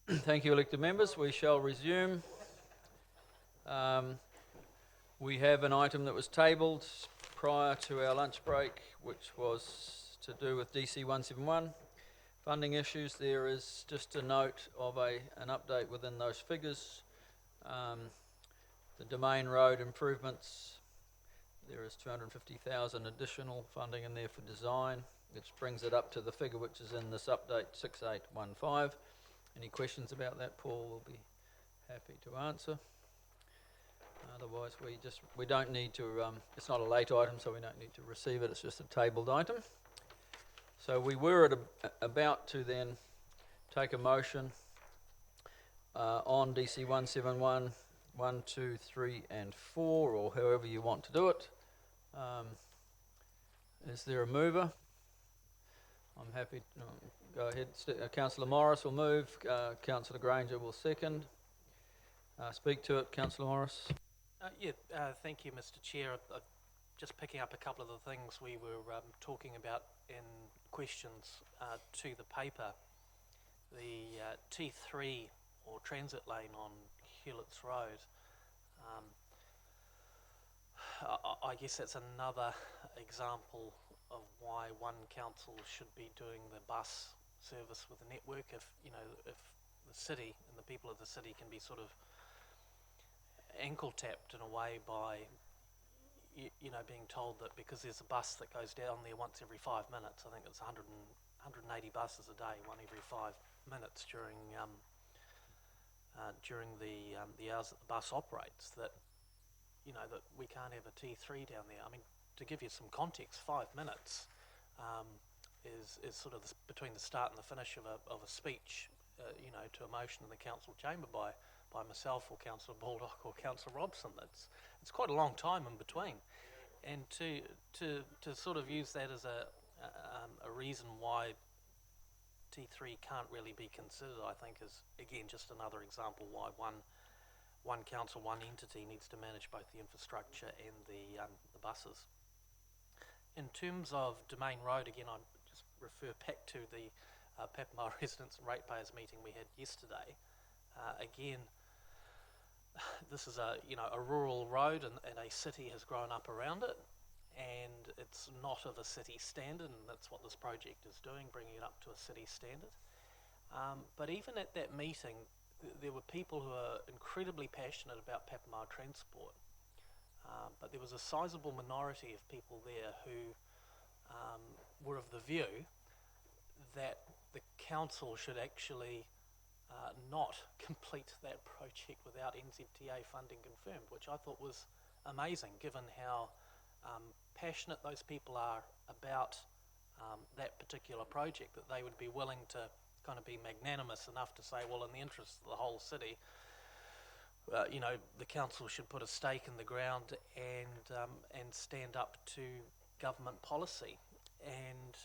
Thank you, elected members. We shall resume. We have an item that was tabled prior to our lunch break, which was to do with DC 171 funding issues. There is just a note of an update within those figures. The Domain Road improvements, there is 250,000 additional funding in there for design, which brings it up to the figure which is in this update, 6815. Any questions about that, Paul will be happy to answer. Otherwise, we don't need to, it's not a late item, so we don't need to receive it. It's just a tabled item. So we were about to then take a motion on DC 171, 1, 2, 3, and 4, or however you want to do it. Is there a mover? I'm happy to go ahead. Councillor Morris will move. Councillor Granger will second. Speak to it, Councillor Morris. Thank you, Mr. Chair. Just picking up a couple of the things we were talking about in questions to the paper. The T3 or transit lane on Hewletts Road. I guess that's another example of why one council should be doing the bus service with the network. If the city and the people of the city can be sort of ankle tapped in a way by being told that because there's a bus that goes down there once every 5 minutes. I think it's 180 buses a day, one every 5 minutes during the hours that the bus operates. That that we can't have a T3 down there. I mean, to give you some context, 5 minutes is sort of between the start and the finish of a speech, to a motion in the council chamber by myself or Councillor Baldock or Councillor Robson. It's quite a long time in between, and to sort of use that as a reason why T3 can't really be considered, I think, is again just another example why one council, one entity needs to manage both the infrastructure and the buses. In terms of Domain Road, again, I just refer back to the Papamoa Residents and Ratepayers meeting we had yesterday. Again, this is a rural road, and a city has grown up around it, and it's not of a city standard, and that's what this project is doing, bringing it up to a city standard. But even at that meeting, there were people who are incredibly passionate about Papamoa Transport, but there was a sizable minority of people there who were of the view that the council should actually not complete that project without NZTA funding confirmed, which I thought was amazing, given how passionate those people are about that particular project, that they would be willing to kind of be magnanimous enough to say, well, in the interest of the whole city, the council should put a stake in the ground and stand up to government policy. And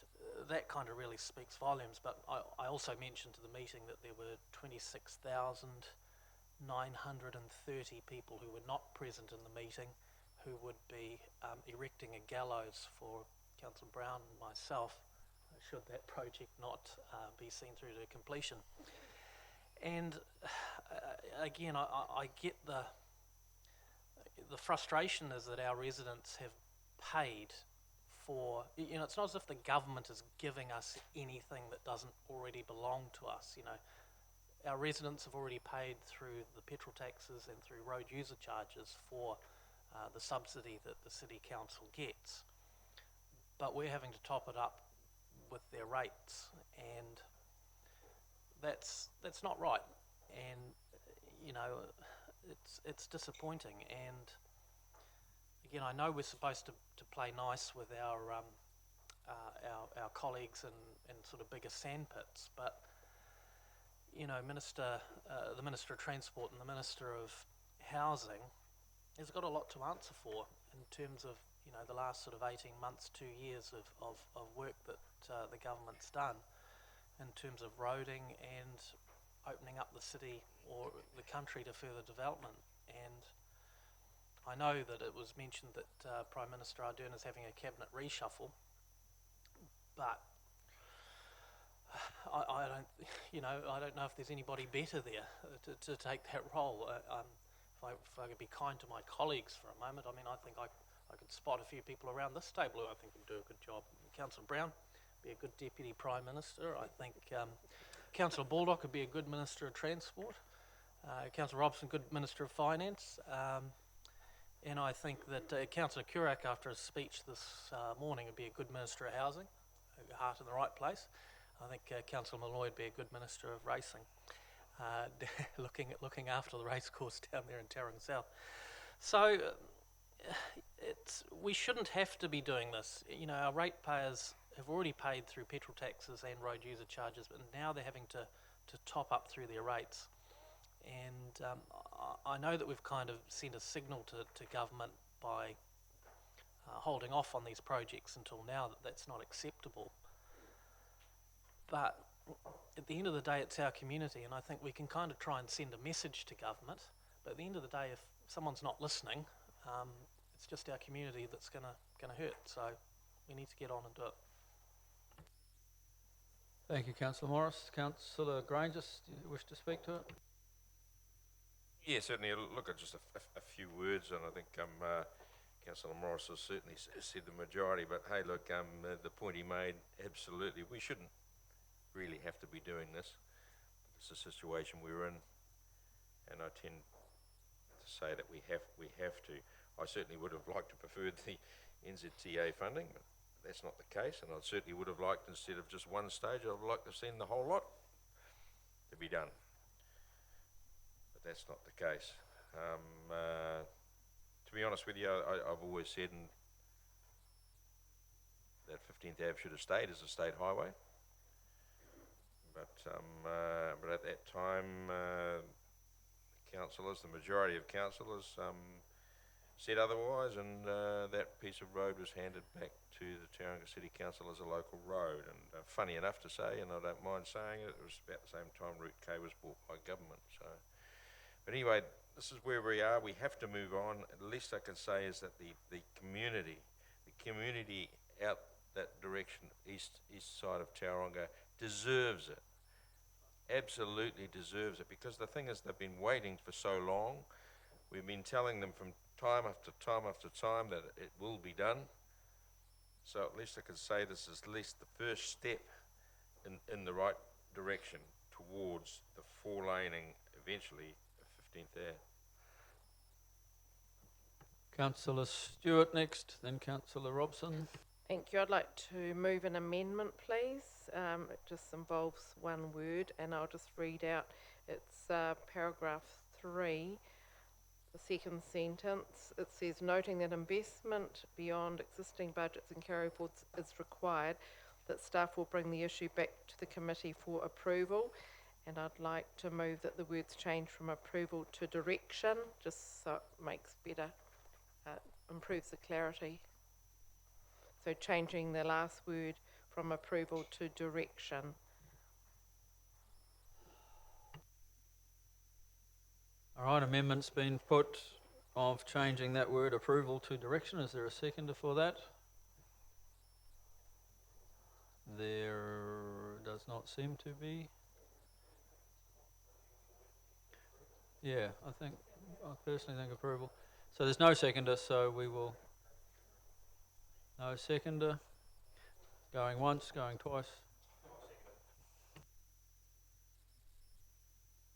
that kind of really speaks volumes. But I also mentioned to the meeting that there were 26,930 people who were not present in the meeting, who would be erecting a gallows for Councillor Brown and myself should that project not be seen through to completion. And again, I get the frustration is that our residents have paid for, it's not as if the government is giving us anything that doesn't already belong to us. Our residents have already paid through the petrol taxes and through road user charges for the subsidy that the city council gets, but we're having to top it up with their rates, and that's not right. And it's disappointing. And again, I know we're supposed to play nice with our colleagues and sort of bigger sandpits, but the Minister of Transport and the Minister of Housing has got a lot to answer for in terms of the last sort of 18 months, 2 years of work that the government's done in terms of roading and opening up the city or the country to further development. And I know that it was mentioned that Prime Minister Ardern is having a cabinet reshuffle, but I don't, I don't know if there's anybody better there to take that role. If I could be kind to my colleagues for a moment, I mean, I think I could spot a few people around this table who I think would do a good job. Councillor Brown be a good Deputy Prime Minister. I think Councillor Baldock would be a good Minister of Transport. Councillor Robson, good Minister of Finance. And I think that Councillor Kurak, after his speech this morning, would be a good Minister of Housing, heart in the right place. I think Councillor Malloy would be a good Minister of Racing, looking after the racecourse down there in Tauranga South. So we shouldn't have to be doing this. Our ratepayers have already paid through petrol taxes and road user charges, but now they're having to top up through their rates. And I know that we've kind of sent a signal to government by holding off on these projects until now that that's not acceptable. But at the end of the day, it's our community, and I think we can kind of try and send a message to government. But at the end of the day, if someone's not listening, it's just our community that's gonna hurt. So we need to get on and do it. Thank you, Councillor Morris. Councillor Granger, do you wish to speak to it? Yeah, certainly. Look at just a few words, and I think Councillor Morris has certainly said the majority. But hey, look, the point he made, absolutely, we shouldn't really have to be doing this. It's the situation we're in, and I tend to say that we have to. I certainly would have liked to preferred the NZTA funding, but that's not the case. And I certainly would have liked, instead of just one stage, I'd like to have seen the whole lot to be done. But that's not the case. To be honest with you, I've always said that 15th Ave should have stayed as a state highway. But at that time, the majority of councillors said otherwise, and that piece of road was handed back to the Tauranga City Council as a local road. And funny enough to say, and I don't mind saying it, it was about the same time Route K was bought by government. So, but anyway, this is where we are. We have to move on. At least I can say is that the community out that direction, east side of Tauranga, deserves it. Absolutely deserves it, because the thing is, they've been waiting for so long. We've been telling them from time after time after time that it will be done. So at least I can say this is at least the first step in the right direction towards the 4-laning eventually of 15th Ave. Councillor Stewart next, then Councillor Robson. Thank you. I'd like to move an amendment, please. It just involves one word, and I'll just read out. It's paragraph 3, the second sentence. It says, noting that investment beyond existing budgets and carryforwards is required, that staff will bring the issue back to the committee for approval. And I'd like to move that the words change from approval to direction, just so it makes better, improves the clarity. So changing the last word from approval to direction. All right, amendment's been put of changing that word approval to direction. Is there a seconder for that? There does not seem to be. Yeah, I personally think approval. So there's no seconder, so we will. No seconder. Going once, going twice.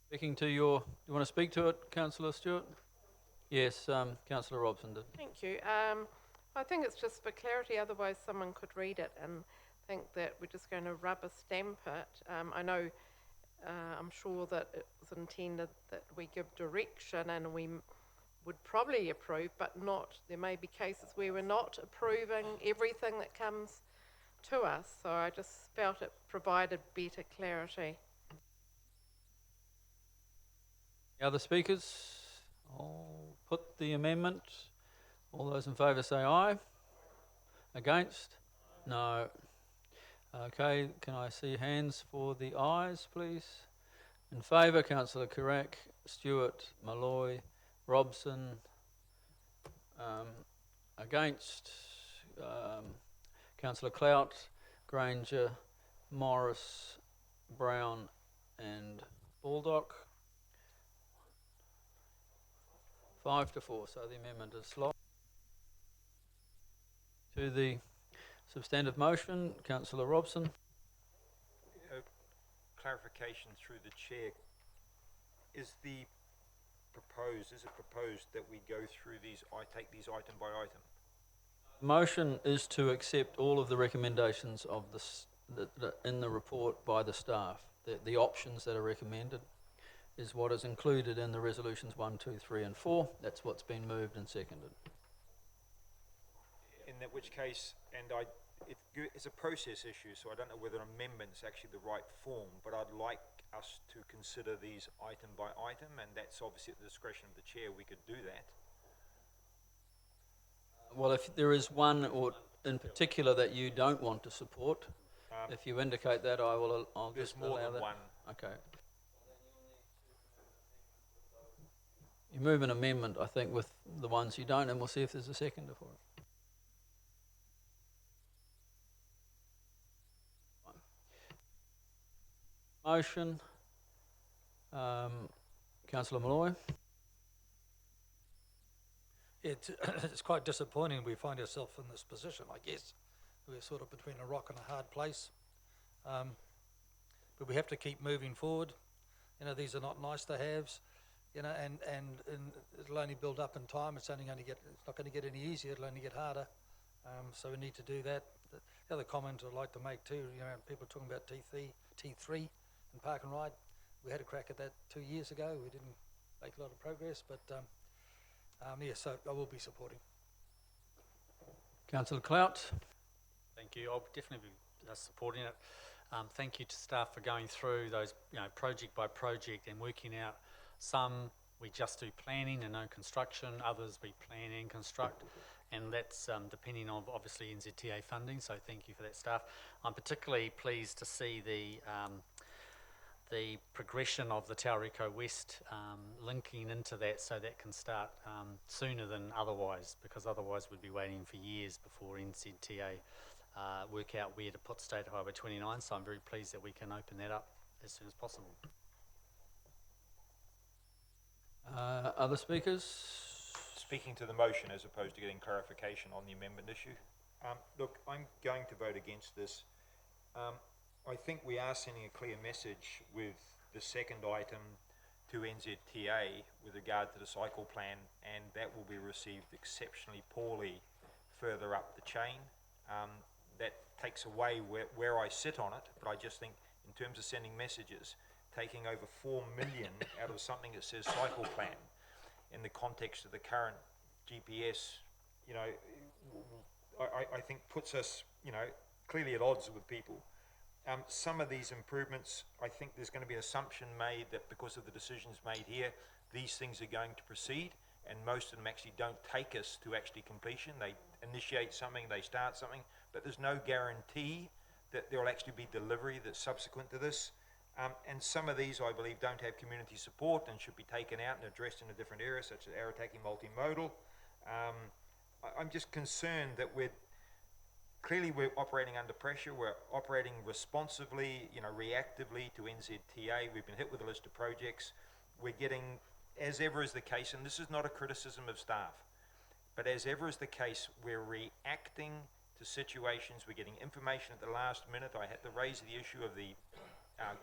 Speaking to do you want to speak to it, Councillor Stewart? Yes, Councillor Robson did. Thank you. I think it's just for clarity, otherwise someone could read it and think that we're just going to rubber stamp it. I know, I'm sure that it was intended that we give direction and we would probably approve, but not. There may be cases where we're not approving everything that comes to us. So I just felt it provided better clarity. Any other speakers? I'll put the amendment. All those in favour say aye. Against? No. Okay, can I see hands for the ayes, please? In favour, Councillor Kurak, Stewart, Malloy, Robson. Against, Councillor Clout, Granger, Morris Brown and Baldock. 5 to 4, so the amendment is lodged. To the substantive motion, councillor Robson. Clarification through the chair. Is it proposed that we go through these, take these item by item? Motion is to accept all of the recommendations of in the report by the staff. The options that are recommended is what is included in the resolutions 1, 2, 3 and 4. That's what's been moved and seconded. In that which case, it's a process issue, so I don't know whether amendment's actually the right form, but I'd like us to consider these item by item, and that's obviously at the discretion of the chair. We could do that. Well, if there is one or in particular that you don't want to support, if you indicate that, I'll There's just more allow than that. one. Okay. You move an amendment, I think, with the ones you don't, and we'll see if there's a seconder for it. Motion. Councillor Malloy. It's quite disappointing we find ourselves in this position, I guess. We're sort of between a rock and a hard place. But we have to keep moving forward. You know, these are not nice to haves, you know, and it'll only build up in time. It's not going to get any easier, it'll only get harder. So we need to do that. The other comment I'd like to make too, you know, people talking about T3 and Park and Ride. We had a crack at that 2 years ago. We didn't make a lot of progress, but so I will be supporting. Councillor Clout. Thank you. I'll definitely be supporting it. Thank you to staff for going through those, you know, project by project and working out. Some we just do planning and no construction. Others we plan and construct, and that's depending on obviously NZTA funding. So thank you for that, staff. I'm particularly pleased to see the progression of the Tauriko West linking into that, so that can start sooner than otherwise, because otherwise we'd be waiting for years before NZTA work out where to put State Highway 29. So I'm very pleased that we can open that up as soon as possible. Other speakers? Speaking to the motion as opposed to getting clarification on the amendment issue. Look, I'm going to vote against this. I think we are sending a clear message with the second item to NZTA with regard to the cycle plan, and that will be received exceptionally poorly further up the chain. That takes away where I sit on it, but I just think in terms of sending messages, taking over 4 million out of something that says cycle plan in the context of the current GPS, you know, I think puts us, you know, clearly at odds with people. Some of these improvements, I think there's going to be an assumption made that because of the decisions made here, these things are going to proceed, and most of them actually don't take us to actually completion. They initiate something, they start something, but there's no guarantee that there will actually be delivery that's subsequent to this. And some of these, I believe, don't have community support and should be taken out and addressed in a different area, such as Arataki multimodal. I'm just concerned that we're operating under pressure. We're operating responsively, you know, reactively to NZTA. We've been hit with a list of projects. We're getting, as ever is the case, and this is not a criticism of staff, but as ever is the case, we're reacting to situations. We're getting information at the last minute. I had to raise the issue of the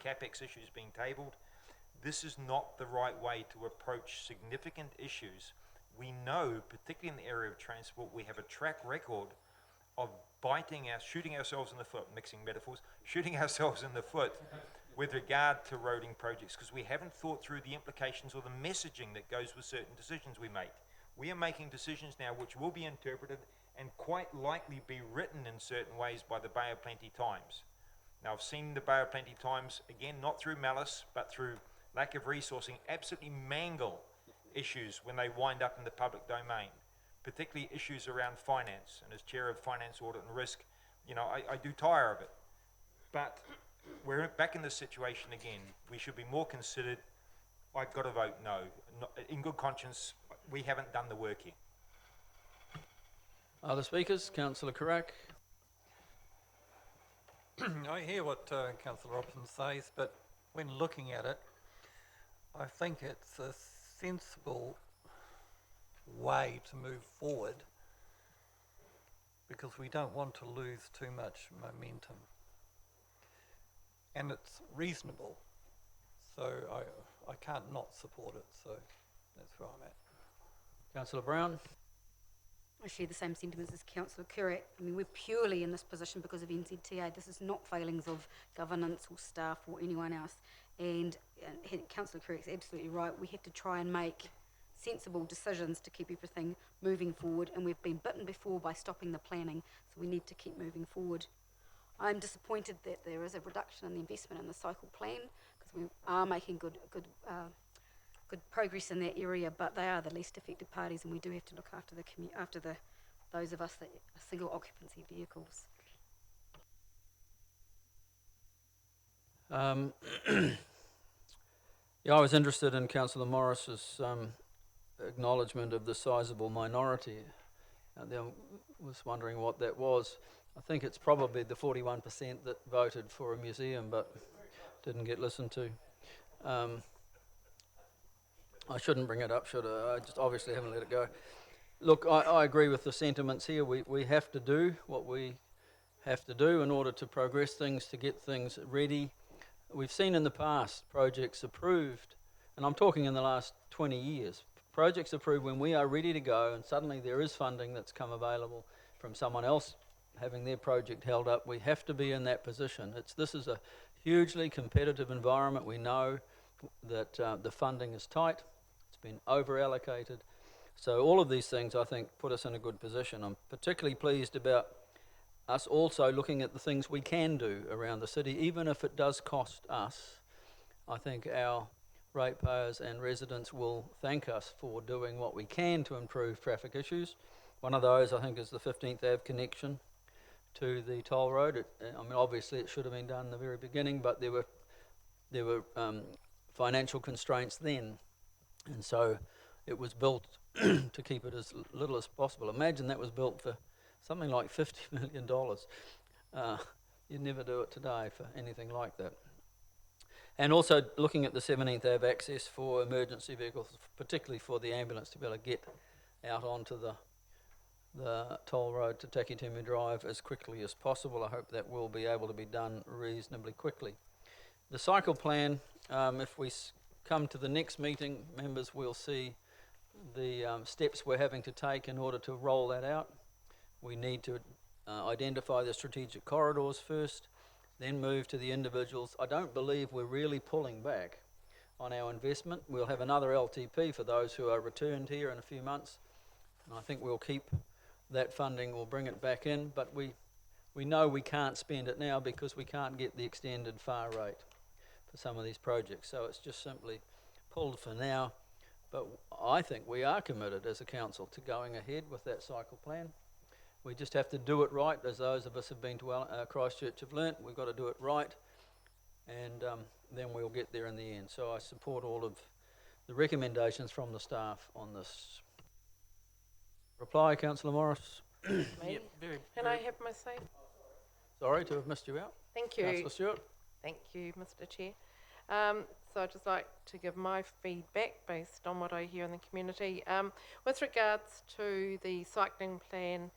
CapEx issues being tabled. This is not the right way to approach significant issues. We know, particularly in the area of transport, we have a track record of shooting ourselves in the foot, mixing metaphors, shooting ourselves in the foot with regard to roading projects, because we haven't thought through the implications or the messaging that goes with certain decisions we make. We are making decisions now which will be interpreted and quite likely be written in certain ways by the Bay of Plenty Times. Now, I've seen the Bay of Plenty Times, again, not through malice, but through lack of resourcing, absolutely mangle issues when they wind up in the public domain, particularly issues around finance. And as chair of Finance Audit and Risk, you know, I do tire of it. But we're back in this situation again. We should be more considered. I've got to vote no. In good conscience, we haven't done the work here. Other speakers? Councillor Carrack. I hear what Councillor Robson says, but when looking at it, I think it's a sensible way to move forward because we don't want to lose too much momentum. And it's reasonable, so I can't not support it, so that's where I'm at. Councillor Brown? I share the same sentiments as Councillor Currat. I mean, we're purely in this position because of NZTA. This is not failings of governance or staff or anyone else. And Councillor Currat's absolutely right. We have to try and make sensible decisions to keep everything moving forward. And we've been bitten before by stopping the planning, so we need to keep moving forward. I'm disappointed that there is a reduction in the investment in the cycle plan because we are making good progress in that area, but they are the least affected parties, and we do have to look after those of us that are single occupancy vehicles. Yeah, I was interested in Councillor Morris's acknowledgement of the sizeable minority. I was wondering what that was. I think it's probably the 41% that voted for a museum but didn't get listened to. I shouldn't bring it up, should I? I just obviously haven't let it go. Look, I agree with the sentiments here. We have to do what we have to do in order to progress things, to get things ready. We've seen in the past projects approved, and I'm talking in the last 20 years, projects approved when we are ready to go and suddenly there is funding that's come available from someone else having their project held up. We have to be in that position. This is a hugely competitive environment. We know that the funding is tight. It's been over-allocated. So all of these things, I think, put us in a good position. I'm particularly pleased about us also looking at the things we can do around the city, even if it does cost us. I think our ratepayers and residents will thank us for doing what we can to improve traffic issues. One of those, I think, is the 15th Ave connection to the toll road. I mean, obviously it should have been done in the very beginning, but there were financial constraints then, and so it was built to keep it as little as possible. Imagine that was built for something like $50 million. You'd never do it today for anything like that. And also looking at the 17th Ave access for emergency vehicles, particularly for the ambulance to be able to get out onto the toll road to Takitumi Drive as quickly as possible. I hope that will be able to be done reasonably quickly. The cycle plan, if we come to the next meeting, members, we'll see the steps we're having to take in order to roll that out. We need to identify the strategic corridors first, then move to the individuals. I don't believe we're really pulling back on our investment. We'll have another LTP for those who are returned here in a few months, and I think we'll keep that funding, we'll bring it back in, but we know we can't spend it now because we can't get the extended FAR rate for some of these projects, so it's just simply pulled for now. But I think we are committed as a council to going ahead with that cycle plan. We just have to do it right, as those of us who've been to Christchurch have learnt. We've got to do it right, and then we'll get there in the end. So I support all of the recommendations from the staff on this. Reply, Councillor Morris. Me? Very, Can I have my say? Sorry to have missed you out. Thank you. Councillor Stewart. Thank you, Mr. Chair. So I'd just like to give my feedback based on what I hear in the community. With regards to the cycling plan,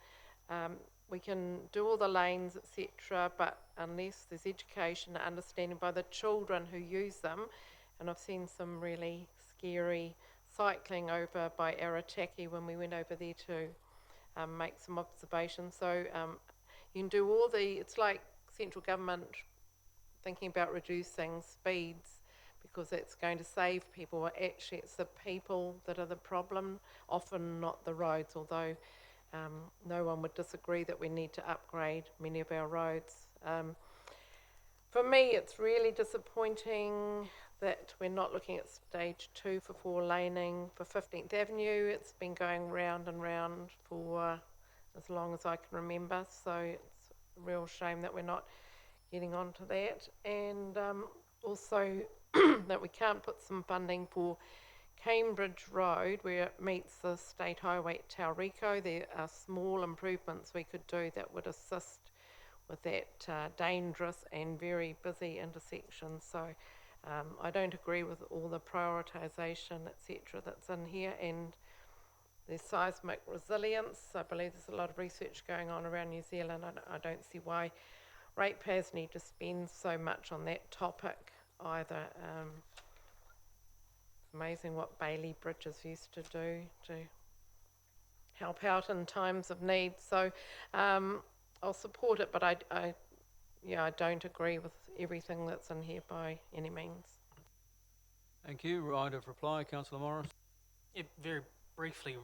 we can do all the lanes, etc., but unless there's education and understanding by the children who use them, and I've seen some really scary cycling over by Arataki when we went over there to make some observations. So you can do all it's like central government thinking about reducing speeds because it's going to save people. Well, actually, it's the people that are the problem, often not the roads, although no one would disagree that we need to upgrade many of our roads. For me, it's really disappointing that we're not looking at stage 2 for 4-laning for 15th Avenue. It's been going round and round for as long as I can remember, so it's a real shame that we're not getting onto that. And also that we can't put some funding for Cambridge Road where it meets the State Highway at Tauriko. There are small improvements we could do that would assist with that dangerous and very busy intersection. So I don't agree with all the prioritisation, etc., that's in here. And there's seismic resilience. I believe there's a lot of research going on around New Zealand. I don't see why ratepayers need to spend so much on that topic either. It's amazing what Bailey Bridges used to do to help out in times of need. So I'll support it, but I don't agree with everything that's in here by any means. Thank you. Right of reply, Councillor Morris. Yeah, very briefly,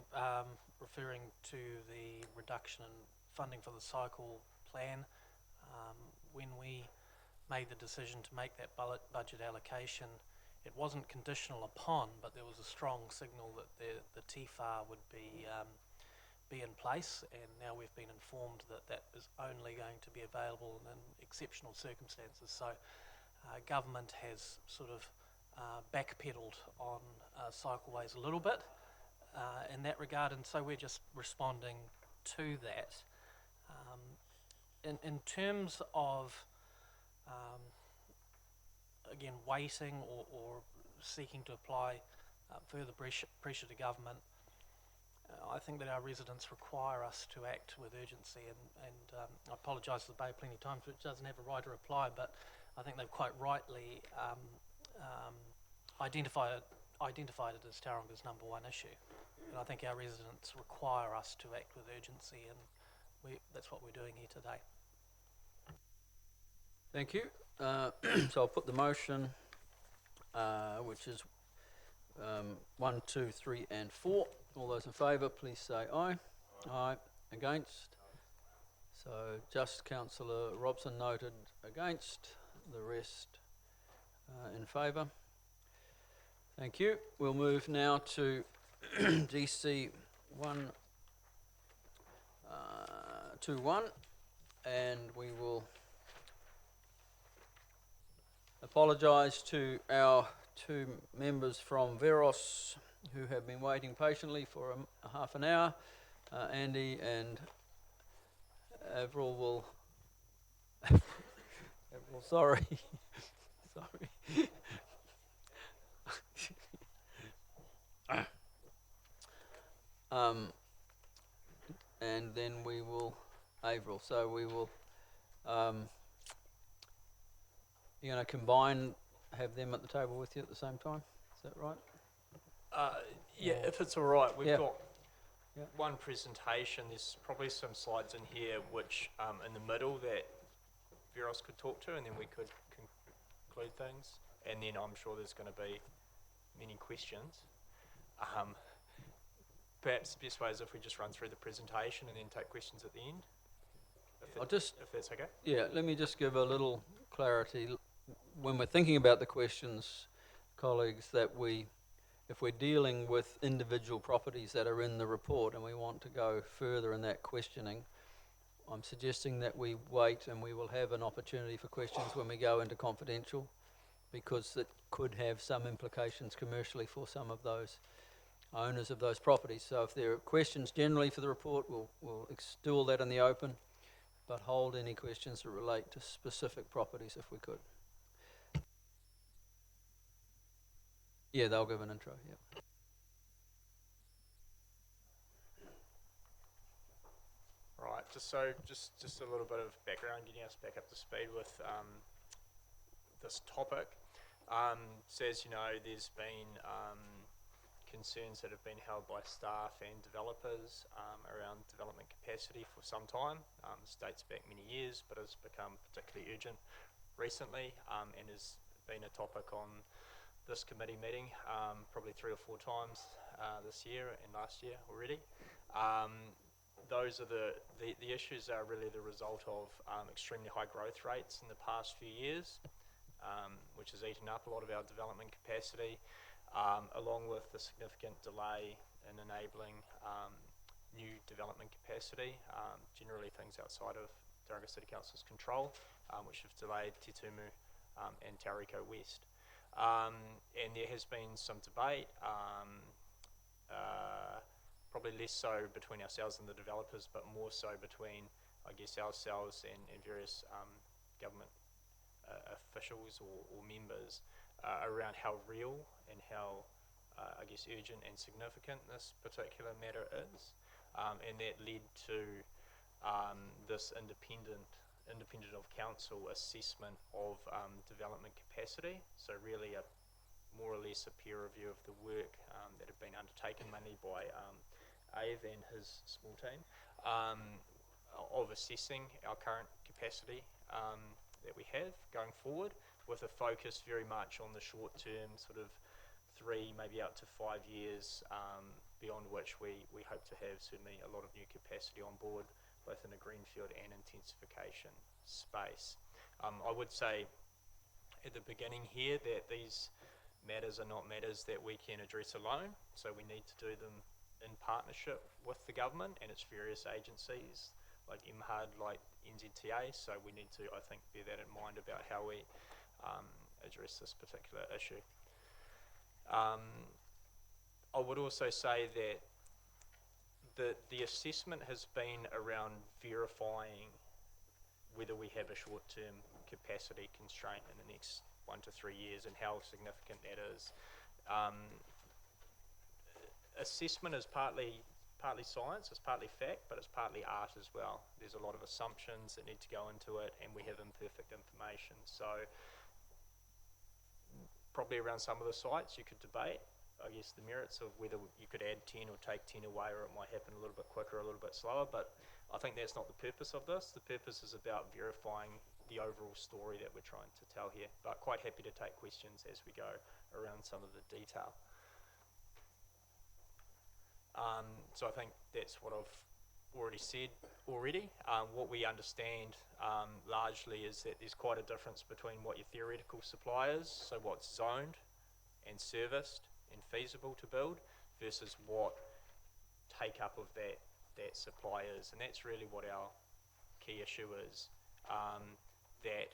referring to the reduction in funding for the cycle plan, when we made the decision to make that budget allocation, it wasn't conditional upon, but there was a strong signal that the TFAR would be in place, and now we've been informed that that is only going to be available in exceptional circumstances. So government has sort of backpedaled on cycleways a little bit in that regard, and so we're just responding to that. In terms of again waiting or seeking to apply further pressure to government, I think that our residents require us to act with urgency, and I apologise to the Bay plenty of times, which doesn't have a right to reply, but I think they've quite rightly identified it as Tauranga number one issue. And I think our residents require us to act with urgency, and that's what we're doing here today. Thank you. So I'll put the motion, which is 1, 2, 3 and 4. All those in favour, please say aye. Aye. Against? So just Councillor Robson noted against, the rest in favour. Thank you. We'll move now to DC 121, and we will apologise to our two members from Veros who have been waiting patiently for a half an hour. Andy and Avril will... Avril, sorry. Sorry. And then we will... Avril, so we will... you're going to combine, have them at the table with you at the same time? Is that right? Yeah, if it's all right, we've Yeah. got Yeah. one presentation. There's probably some slides in here which, in the middle, that Veros could talk to, and then we could conclude things. And then I'm sure there's going to be many questions. Perhaps the best way is if we just run through the presentation and then take questions at the end. If that's okay. Yeah, let me just give a little clarity. When we're thinking about the questions, colleagues, that if we're dealing with individual properties that are in the report and we want to go further in that questioning, I'm suggesting that we wait, and we will have an opportunity for questions when we go into confidential, because it could have some implications commercially for some of those owners of those properties. So if there are questions generally for the report, we'll do all that in the open, but hold any questions that relate to specific properties if we could. Yeah, they'll give an intro, yeah. Right, just a little bit of background, getting us back up to speed with this topic. So as you know, there's been concerns that have been held by staff and developers around development capacity for some time. This dates back many years, but has become particularly urgent recently, and has been a topic on this committee meeting probably 3 or 4 times this year and last year already. Those are the issues are really the result of extremely high growth rates in the past few years, which has eaten up a lot of our development capacity, along with the significant delay in enabling new development capacity, generally things outside of Tauranga City Council's control, which have delayed Te Tumu and Tauriko West. And there has been some debate, probably less so between ourselves and the developers, but more so between I guess, ourselves and various government officials or members around how real and how, I guess, urgent and significant this particular matter is. And that led to this independent of council assessment of development capacity. So really more or less a peer review of the work that had been undertaken mainly by Ave and his small team of assessing our current capacity that we have going forward, with a focus very much on the short term, sort of 3, maybe out to 5 years, beyond which we hope to have certainly a lot of new capacity on board, both in a greenfield and intensification space. I would say at the beginning here that these matters are not matters that we can address alone, so we need to do them in partnership with the government and its various agencies, like MHUD, like NZTA, so we need to, I think, bear that in mind about how we address this particular issue. I would also say that the assessment has been around verifying whether we have a short-term capacity constraint in the next 1 to 3 years and how significant that is. Assessment is partly science, it's partly fact, but it's partly art as well. There's a lot of assumptions that need to go into it, and we have imperfect information. So probably around some of the sites you could debate, I guess, the merits of whether you could add 10 or take 10 away, or it might happen a little bit quicker, a little bit slower, but I think that's not the purpose of this. The purpose is about verifying the overall story that we're trying to tell here, but quite happy to take questions as we go around some of the detail. So I think that's what I've already said already. What we understand largely is that there's quite a difference between what your theoretical supply is, so what's zoned and serviced and feasible to build, versus what take up of that supply is. And that's really what our key issue is, that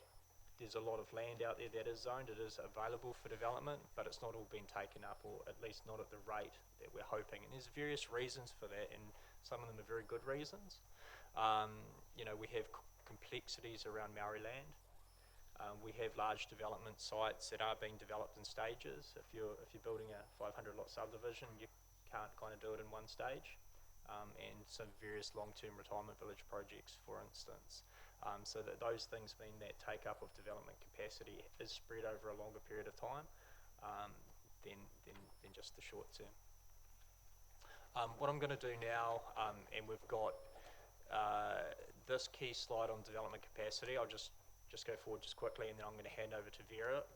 there's a lot of land out there that is zoned, it is available for development, but it's not all been taken up, or at least not at the rate that we're hoping. And there's various reasons for that, and some of them are very good reasons. You know, we have complexities around Maori land. We have large development sites that are being developed in stages. If you're building a 500 lot subdivision, you can't kind of do it in one stage. And some various long-term retirement village projects, for instance. So that those things mean that take-up of development capacity is spread over a longer period of time than just the short term. What I'm going to do now, and we've got this key slide on development capacity. I'll just go forward just quickly, and then I'm going to hand over to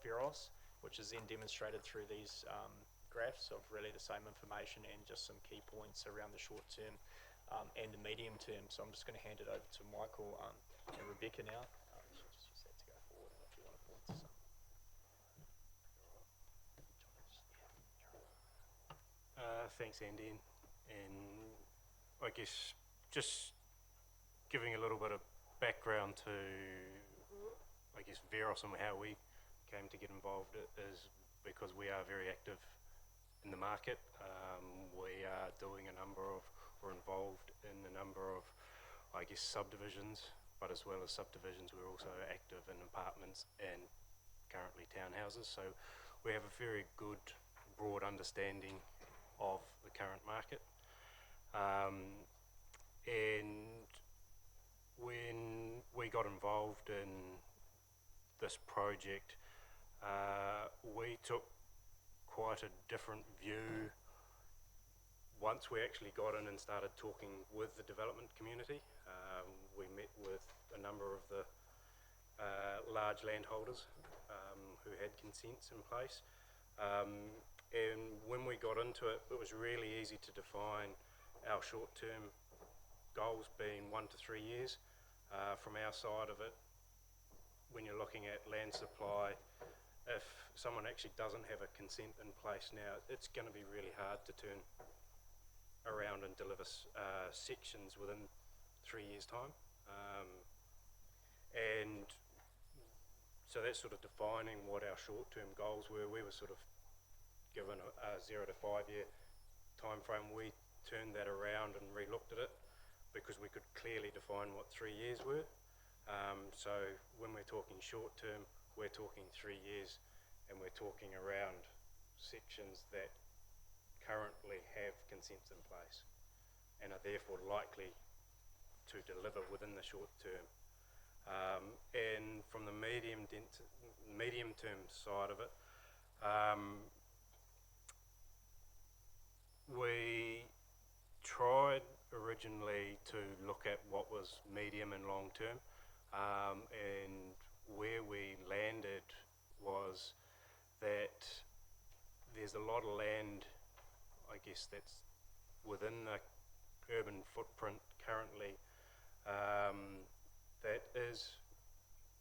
Veros, which is then demonstrated through these graphs of really the same information and just some key points around the short term and the medium term. So I'm just going to hand it over to Michael and Rebecca now. Just use that to go forward if you want to point to some. Thanks, Andy, and I guess just giving a little bit of background to, I guess, Veros and how we came to get involved is because we are very active in the market. We are doing a number of, or involved in a number of, I guess, subdivisions, but as well as subdivisions, we're also active in apartments and currently townhouses. So we have a very good, broad understanding of the current market. And when we got involved in this project, we took quite a different view once we actually got in and started talking with the development community. We met with a number of the large landholders who had consents in place. And when we got into it, it was really easy to define our short-term goals being 1 to 3 years. From our side of it, when you're looking at land supply, if someone actually doesn't have a consent in place now, it's going to be really hard to turn around and deliver sections within 3 years' time. And so that's sort of defining what our short-term goals were. We were sort of given a 0 to 5 year time frame. We turned that around and re-looked at it. because we could clearly define what 3 years were. So when we're talking short term, we're talking 3 years, and we're talking around sections that currently have consents in place and are therefore likely to deliver within the short term. And from the medium term side of it, we tried originally to look at what was medium and long term, and where we landed was that there's a lot of land, I guess, that's within the urban footprint currently, that is,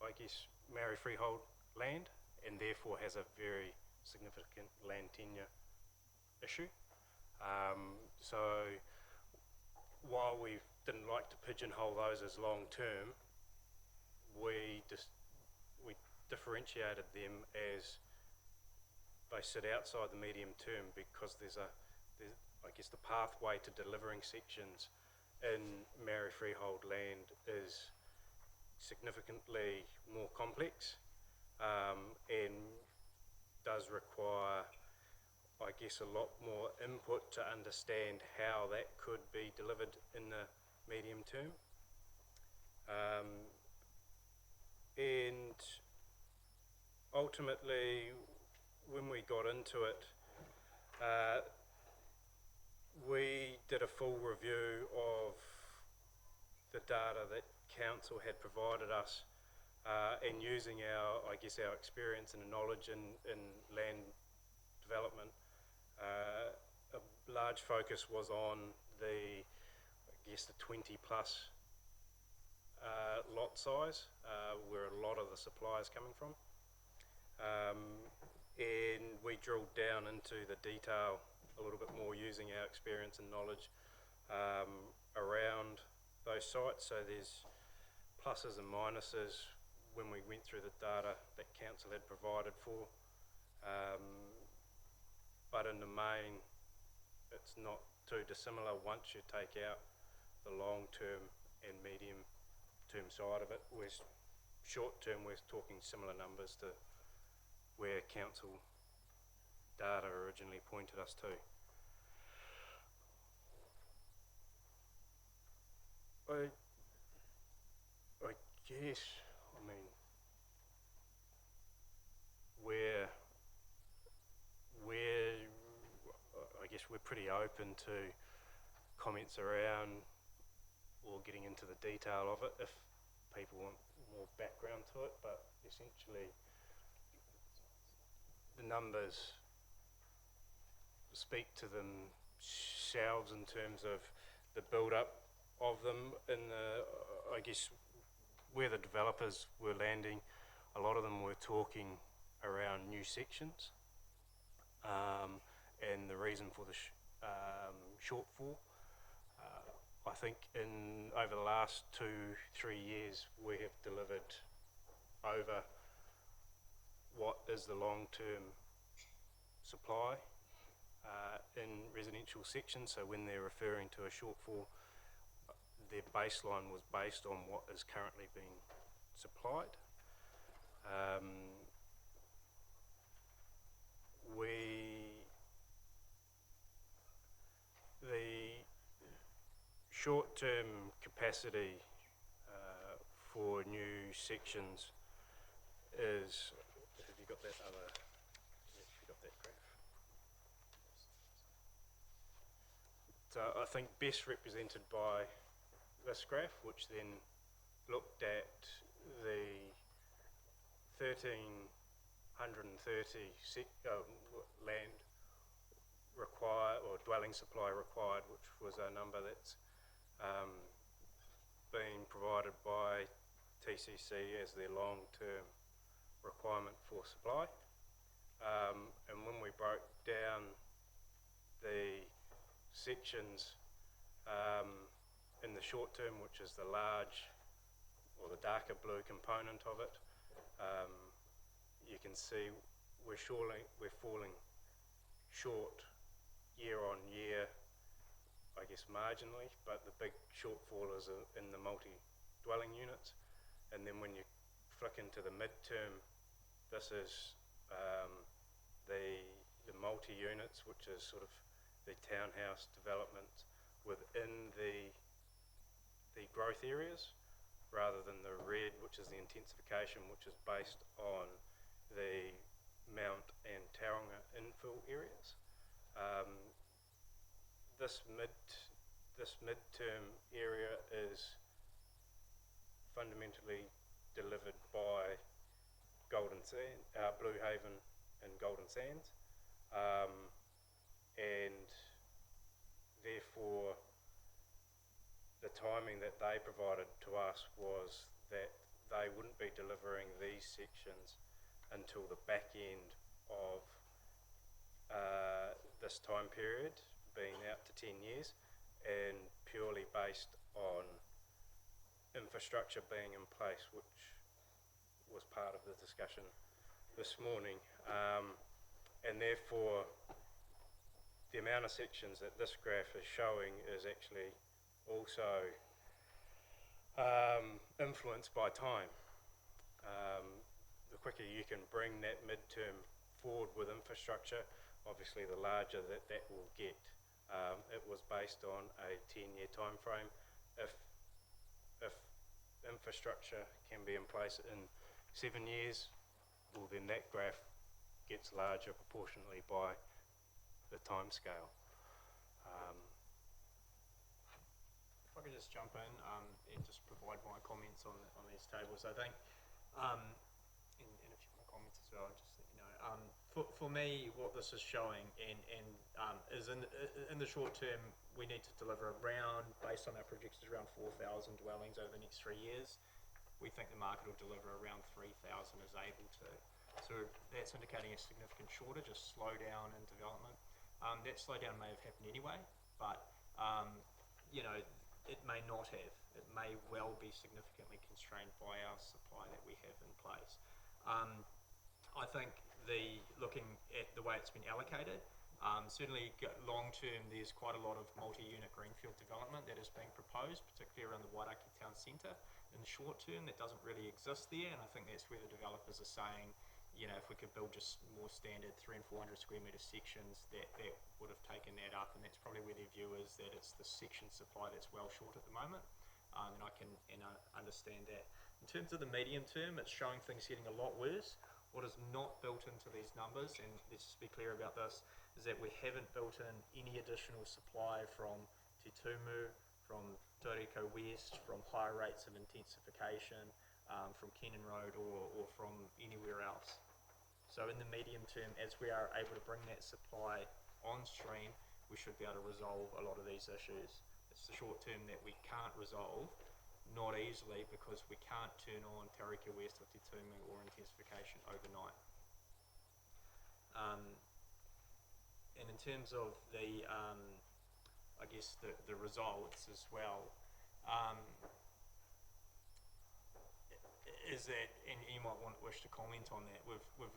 I guess, Maori freehold land, and therefore has a very significant land tenure issue. So while we didn't like to pigeonhole those as long term, we differentiated them as they sit outside the medium term, because there's I guess the pathway to delivering sections in Maori freehold land is significantly more complex, and does require, I guess, a lot more input to understand how that could be delivered in the medium term. And ultimately, when we got into it, we did a full review of the data that council had provided us, and using our experience and knowledge in land development, a large focus was on the 20 plus lot size, where a lot of the supply is coming from. And we drilled down into the detail a little bit more using our experience and knowledge around those sites. So there's pluses and minuses when we went through the data that council had provided for, but in the main it's not too dissimilar once you take out the long term and medium term side of it. Whereas short term we're talking similar numbers to where council data originally pointed us to. I guess, I mean, we're pretty open to comments around or getting into the detail of it if people want more background to it, but essentially the numbers speak to themselves in terms of the build-up of them. In the, I guess, where the developers were landing, a lot of them were talking around new sections, and the reason for the shortfall. I think over the last 2-3 years we have delivered over what is the long-term supply in residential sections. So when they're referring to a shortfall, their baseline was based on what is currently being supplied. The short-term capacity for new sections is, have you got that other, yes, you got that graph? So I think best represented by this graph, which then looked at the 1,330 land required, or dwelling supply required, which was a number that's being provided by TCC as their long-term requirement for supply. And when we broke down the sections in the short term, which is the large or the darker blue component of it, you can see we're falling short year on year I guess marginally, but the big shortfall is in the multi-dwelling units. And then when you flick into the midterm, this is the multi-units, which is sort of the townhouse development within the growth areas, rather than the red, which is the intensification, which is based on the Mount and Tauranga infill areas. This midterm area is fundamentally delivered by Blue Haven and Golden Sands, and therefore the timing that they provided to us was that they wouldn't be delivering these sections until the back end of this time period, being out to 10 years, and purely based on infrastructure being in place, which was part of the discussion this morning. And therefore, the amount of sections that this graph is showing is actually also influenced by time. The quicker you can bring that midterm forward with infrastructure, obviously the larger that will get. It was based on a 10-year time frame. If infrastructure can be in place in 7 years, well, then that graph gets larger proportionately by the time scale. If I could just jump in and just provide my comments on these tables, I think, and if you want comments as well, just let me know. For me, what this is showing is in the short term, we need to deliver around, based on our projections, around 4,000 dwellings over the next 3 years. We think the market will deliver around 3,000 is able to. So that's indicating a significant shortage, a slowdown in development. That slowdown may have happened anyway, but it may not have. It may well be significantly constrained by our supply that we have in place. I think looking at the way it's been allocated, certainly long term, there's quite a lot of multi-unit greenfield development that is being proposed, particularly around the Wairaki Town Centre. In the short term, that doesn't really exist there, and I think that's where the developers are saying, if we could build just more standard 300 and 400 square metre sections, that would have taken that up, and that's probably where their view is, that it's the section supply that's well short at the moment, and I can understand that. In terms of the medium term, it's showing things getting a lot worse. What is not built into these numbers, and let's just be clear about this, is that we haven't built in any additional supply from Te Tumu, from Doriko West, from higher rates of intensification, from Kenan Road or from anywhere else. So in the medium term, as we are able to bring that supply on stream, we should be able to resolve a lot of these issues. It's the short term that we can't resolve, not easily, because we can't turn on Tariki West or Te Tumu or intensification overnight. And in terms of the results as well, is that, and you might wish to comment on that, we've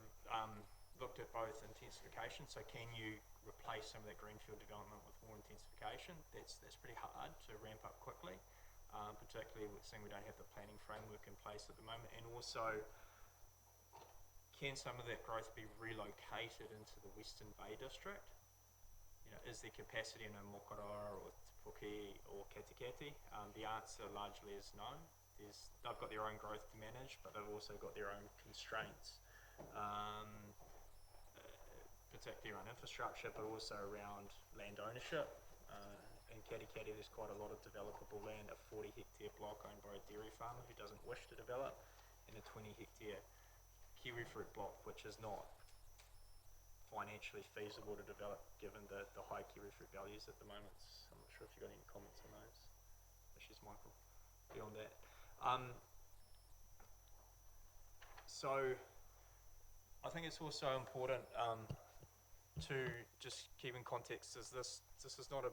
looked at both intensification, so can you replace some of that greenfield development with more intensification? That's pretty hard to ramp up quickly, particularly seeing we don't have the planning framework in place at the moment, and also can some of that growth be relocated into the Western Bay district? Is there capacity in Mokoroa or Te Puke or Katikati? The answer largely is no. They've got their own growth to manage, but they've also got their own constraints, particularly around infrastructure, but also around land ownership. In Katikati, there's quite a lot of developable land, a 40-hectare block owned by a dairy farmer who doesn't wish to develop, and a 20-hectare kiwi fruit block, which is not financially feasible to develop given the high kiwi fruit values at the moment. I'm not sure if you've got any comments on those issues, Michael, beyond that. So I think it's also important to just keep in context is this is not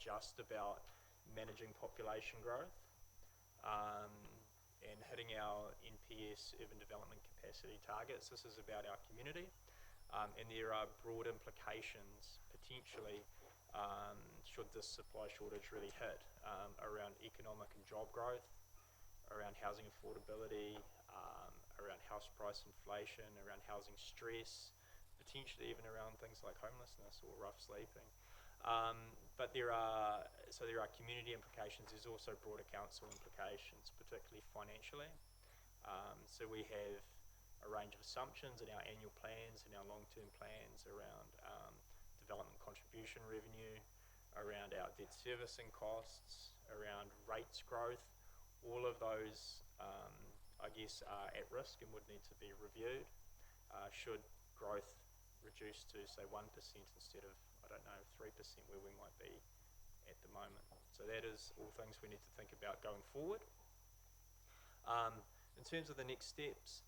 just about managing population growth and hitting our NPS urban development capacity targets. This is about our community, and there are broad implications potentially should this supply shortage really hit, around economic and job growth, around housing affordability, around house price inflation, around housing stress, potentially even around things like homelessness or rough sleeping. But there are community implications. There's also broader council implications, particularly financially. So we have a range of assumptions in our annual plans and our long-term plans around development contribution revenue, around our debt servicing costs, around rates growth. All of those, I guess, are at risk and would need to be reviewed. Should growth reduce to, say, 1% instead of, 3% where we might be at the moment. So that is all things we need to think about going forward. In terms of the next steps,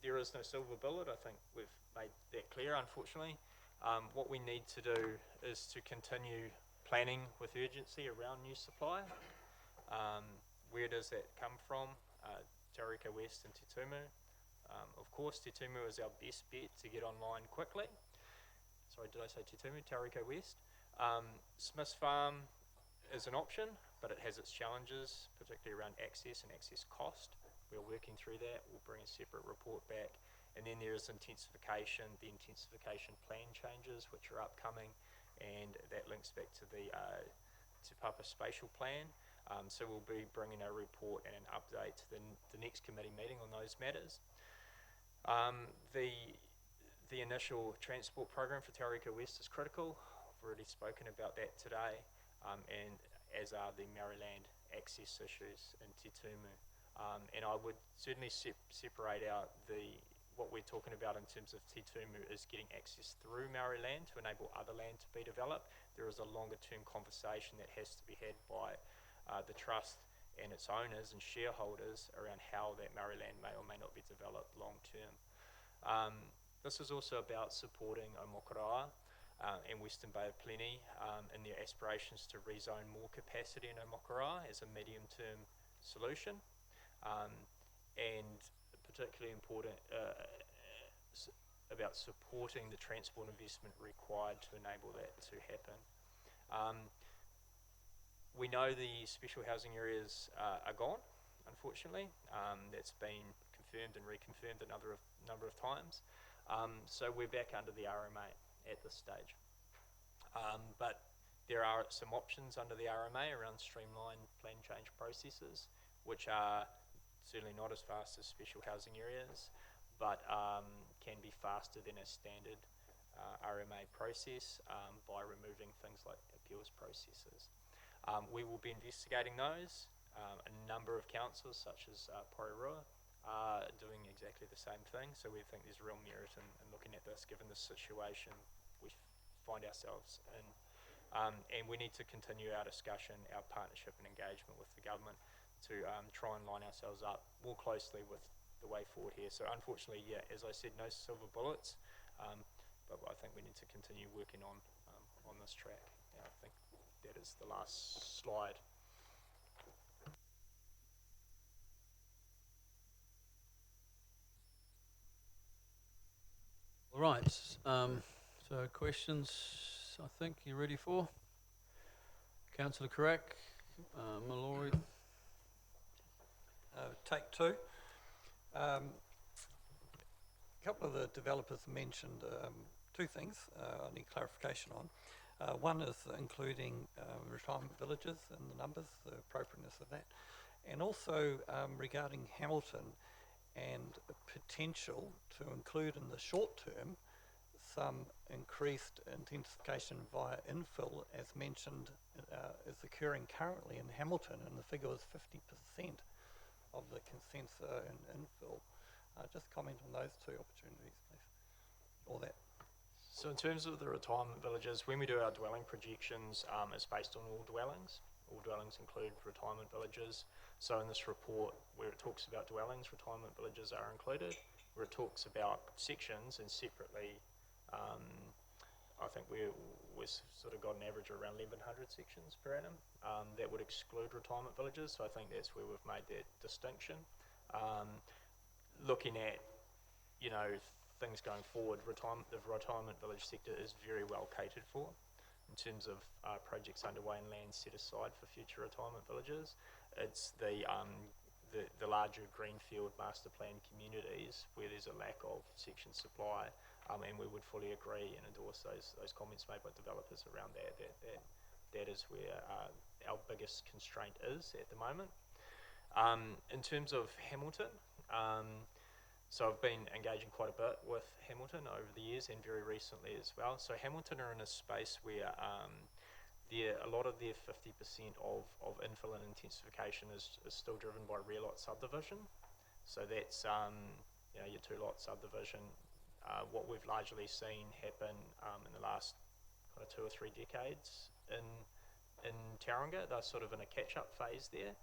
there is no silver bullet. I think we've made that clear, unfortunately. What we need to do is to continue planning with urgency around new supply. Where does that come from? Te Ariki West and Te Tumu. Of course, Te Tumu is our best bet to get online quickly. Sorry, did I say Te Tumu? Te Ariki West. Smiths Farm is an option, but it has its challenges, particularly around access and access cost. We're working through that. We'll bring a separate report back. And then there is intensification, the intensification plan changes, which are upcoming, and that links back to the Te Papa spatial plan. So we'll be bringing a report and an update to the next committee meeting on those matters. The initial transport program for Te Ariki West is critical. I've already spoken about that today, and as are the Maryland access issues in Te Tumu. And I would certainly separate out what we're talking about in terms of Te Tumu is getting access through Maryland to enable other land to be developed. There is a longer term conversation that has to be had by the trust and its owners and shareholders around how that Maryland may or may not be developed long term. This is also about supporting Omokoroa and Western Bay of Plenty in their aspirations to rezone more capacity in Omokoroa as a medium term solution. And particularly important about supporting the transport investment required to enable that to happen. We know the special housing areas are gone, unfortunately. That's been confirmed and reconfirmed a number of times. So we're back under the RMA at this stage. But there are some options under the RMA around streamlined plan change processes, which are certainly not as fast as special housing areas, but can be faster than a standard RMA process by removing things like appeals processes. We will be investigating those. A number of councils, such as Porirua, are doing exactly the same thing, so we think there's real merit in looking at this, given the situation we find ourselves in. And we need to continue our discussion, our partnership and engagement with the government to try and line ourselves up more closely with the way forward here. So unfortunately, yeah, as I said, no silver bullets, but I think we need to continue working on this track. And I think that is the last slide. All right, so questions, I think you're ready for? Councillor Carrack, Mallory. Take two. A couple of the developers mentioned two things I need clarification on. One is including retirement villages and the numbers, the appropriateness of that, and also regarding Hamilton and potential to include in the short term some increased intensification via infill, as mentioned, is occurring currently in Hamilton, and the figure was 50% of the consensus in infill. Just comment on those two opportunities, please, or that. So in terms of the retirement villages, when we do our dwelling projections, it's based on all dwellings. All dwellings include retirement villages. So in this report, where it talks about dwellings, retirement villages are included. Where it talks about sections and separately, I think we've sort of got an average of around 1,100 sections per annum. That would exclude retirement villages, so I think that's where we've made that distinction. Looking at, things going forward, the retirement village sector is very well catered for. in terms of projects underway and land set aside for future retirement villages. It's the larger greenfield master plan communities where there's a lack of section supply, and we would fully agree and endorse those comments made by developers around that. That is where our biggest constraint is at the moment. In terms of Hamilton, so I've been engaging quite a bit with Hamilton over the years and very recently as well. So Hamilton are in a space where a lot of their 50% of infill and intensification is still driven by rear lot subdivision. So that's your 2-lot subdivision. What we've largely seen happen in the last kind of 2 or 3 decades in Tauranga, they're sort of in a catch-up phase there.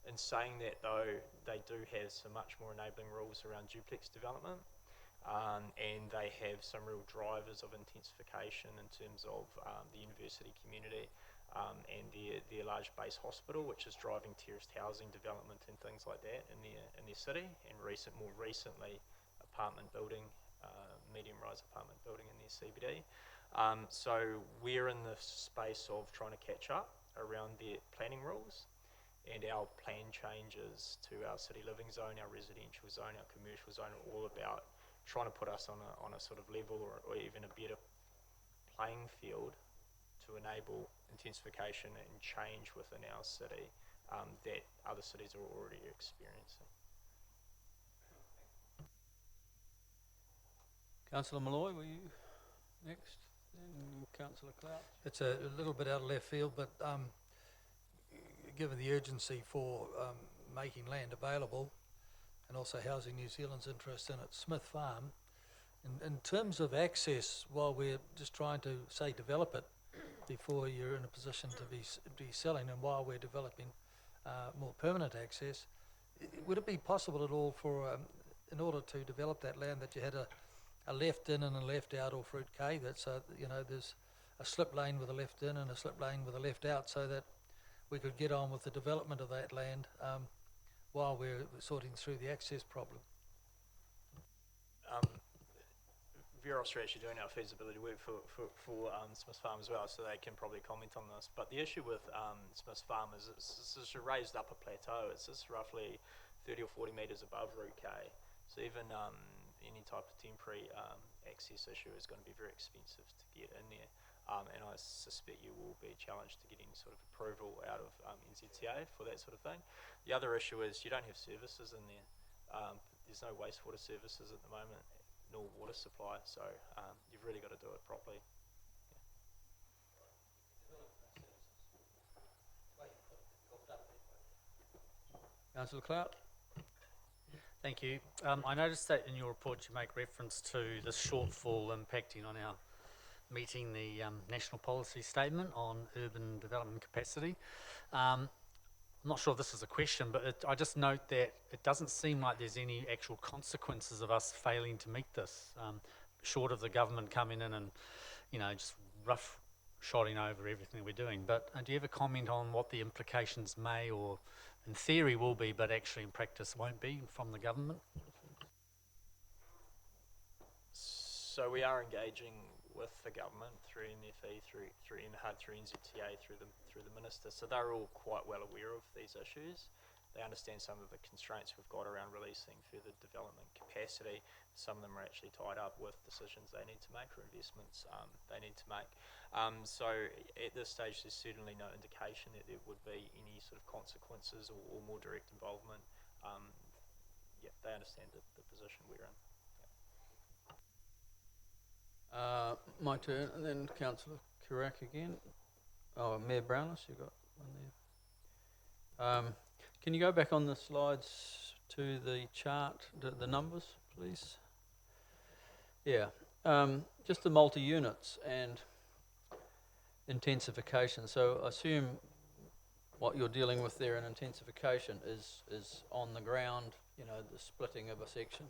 In saying that though, they do have some much more enabling rules around duplex development, and they have some real drivers of intensification in terms of the university community and their large base hospital, which is driving terraced housing development and things like that in their city, and more recently apartment building, medium-rise apartment building in their CBD. So we're in the space of trying to catch up around their planning rules. And our plan changes to our city living zone, our residential zone, our commercial zone are all about trying to put us on a sort of level or even a better playing field to enable intensification and change within our city that other cities are already experiencing. Councillor Malloy, were you next? Then Councillor Clout. It's a little bit out of left field, but given the urgency for making land available and also Housing New Zealand's interest in it, Smith Farm, in terms of access, while we're just trying to, say, develop it before you're in a position to be selling, and while we're developing more permanent access, would it be possible at all for, in order to develop that land, that you had a left in and a left out off Route K, that's, there's a slip lane with a left in and a slip lane with a left out, so that we could get on with the development of that land while we're sorting through the access problem? Veros are actually doing our feasibility work for Smith Farm as well, so they can probably comment on this. But the issue with Smith Farm is it's a raised upper plateau. It's just roughly 30 or 40 metres above Route K. So even any type of temporary access issue is going to be very expensive to get in there. And I suspect you will be challenged to getting sort of approval out of NZTA for that sort of thing. The other issue is you don't have services in there. There's no wastewater services at the moment, nor water supply, so you've really got to do it properly. Councillor Clout. Thank you. I noticed that in your report you make reference to the shortfall impacting on our meeting the national policy statement on urban development capacity. I'm not sure if this is a question, but I just note that it doesn't seem like there's any actual consequences of us failing to meet this, short of the government coming in and, just rough-shotting over everything we're doing. But do you have a comment on what the implications may or in theory will be, but actually in practice won't be from the government? So we are engaging with the government through NFE, through NHUD, through NZTA, through the minister. So they're all quite well aware of these issues. They understand some of the constraints we've got around releasing further development capacity. Some of them are actually tied up with decisions they need to make or investments they need to make. So at this stage, there's certainly no indication that there would be any sort of consequences or more direct involvement. They understand the position we're in. My turn, and then Councillor Kirak again. Oh, Mayor Brownless, you got one there. Can you go back on the slides to the chart, the numbers, please? Yeah, just the multi-units and intensification. So I assume what you're dealing with there in intensification is on the ground, the splitting of a section,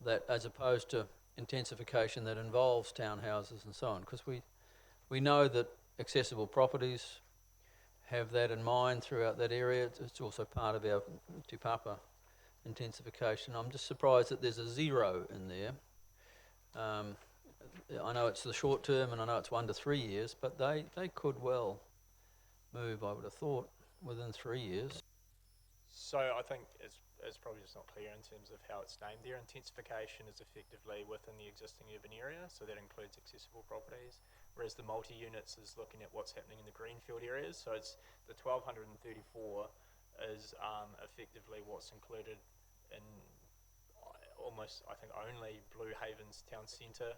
that as opposed to intensification that involves townhouses and so on, because we know that accessible properties have that in mind throughout that area. It's also part of our Te Papa intensification. I'm just surprised that there's a 0 in there. I know it's the short term and I know it's 1 to 3 years, but they could well move, I would have thought, within 3 years. So I think it's probably just not clear in terms of how it's named there. Intensification is effectively within the existing urban area, so that includes accessible properties, whereas the multi-units is looking at what's happening in the greenfield areas. So it's the 1234 is effectively what's included in almost, I think, only Blue Haven's town centre,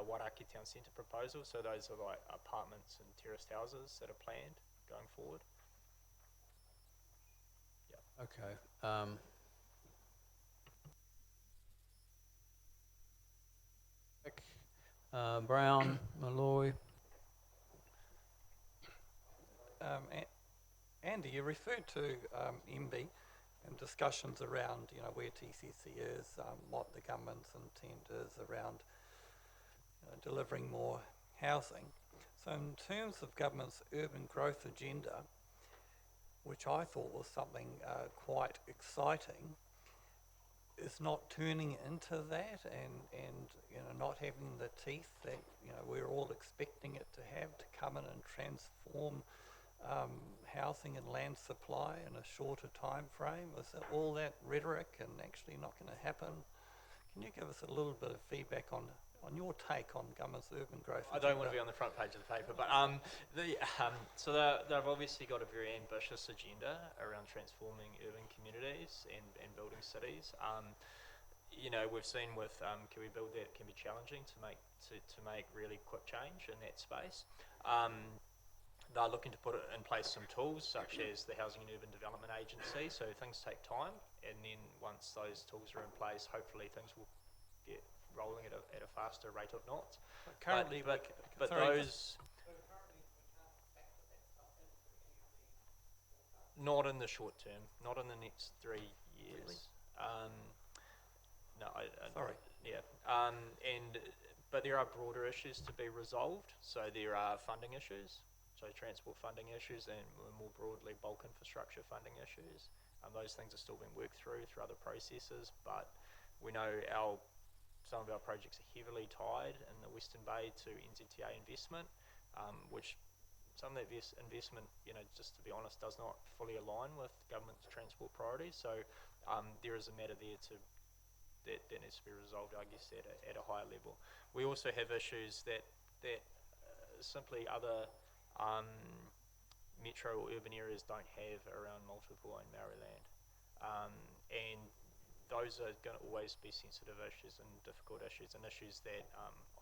Wairaki town centre proposal. So those are like apartments and terraced houses that are planned going forward. Okay. Brown, Malloy. Andy, you referred to MB and discussions around, where TCC is, what the government's intent is around delivering more housing. So in terms of government's urban growth agenda, which I thought was something quite exciting, is not turning into that and not having the teeth that we're all expecting it to have to come in and transform housing and land supply in a shorter time frame. Is that all that rhetoric and actually not going to happen? Can you give us a little bit of feedback on your take on government's urban growth I don't want to be on the front page of the paper, but so they've obviously got a very ambitious agenda around transforming urban communities and building cities. We've seen with Can We Build That, it can be challenging to make really quick change in that space. They're looking to put in place some tools such as the Housing and Urban Development Agency, so things take time, and then once those tools are in place, hopefully things will get rolling at a faster rate of knots. Currently, but sorry, those not in the short term, not in the next 3 years. No, Sorry. Yeah, but there are broader issues to be resolved. So there are funding issues, so transport funding issues, and more broadly bulk infrastructure funding issues. Those things are still being worked through other processes, but we know some of our projects are heavily tied in the Western Bay to NZTA investment, which some of that investment, just to be honest, does not fully align with government's transport priorities. So there is a matter there that needs to be resolved, I guess, at a higher level. We also have issues that simply other metro or urban areas don't have around multiple and Maryland, and those are going to always be sensitive issues and difficult issues, and issues that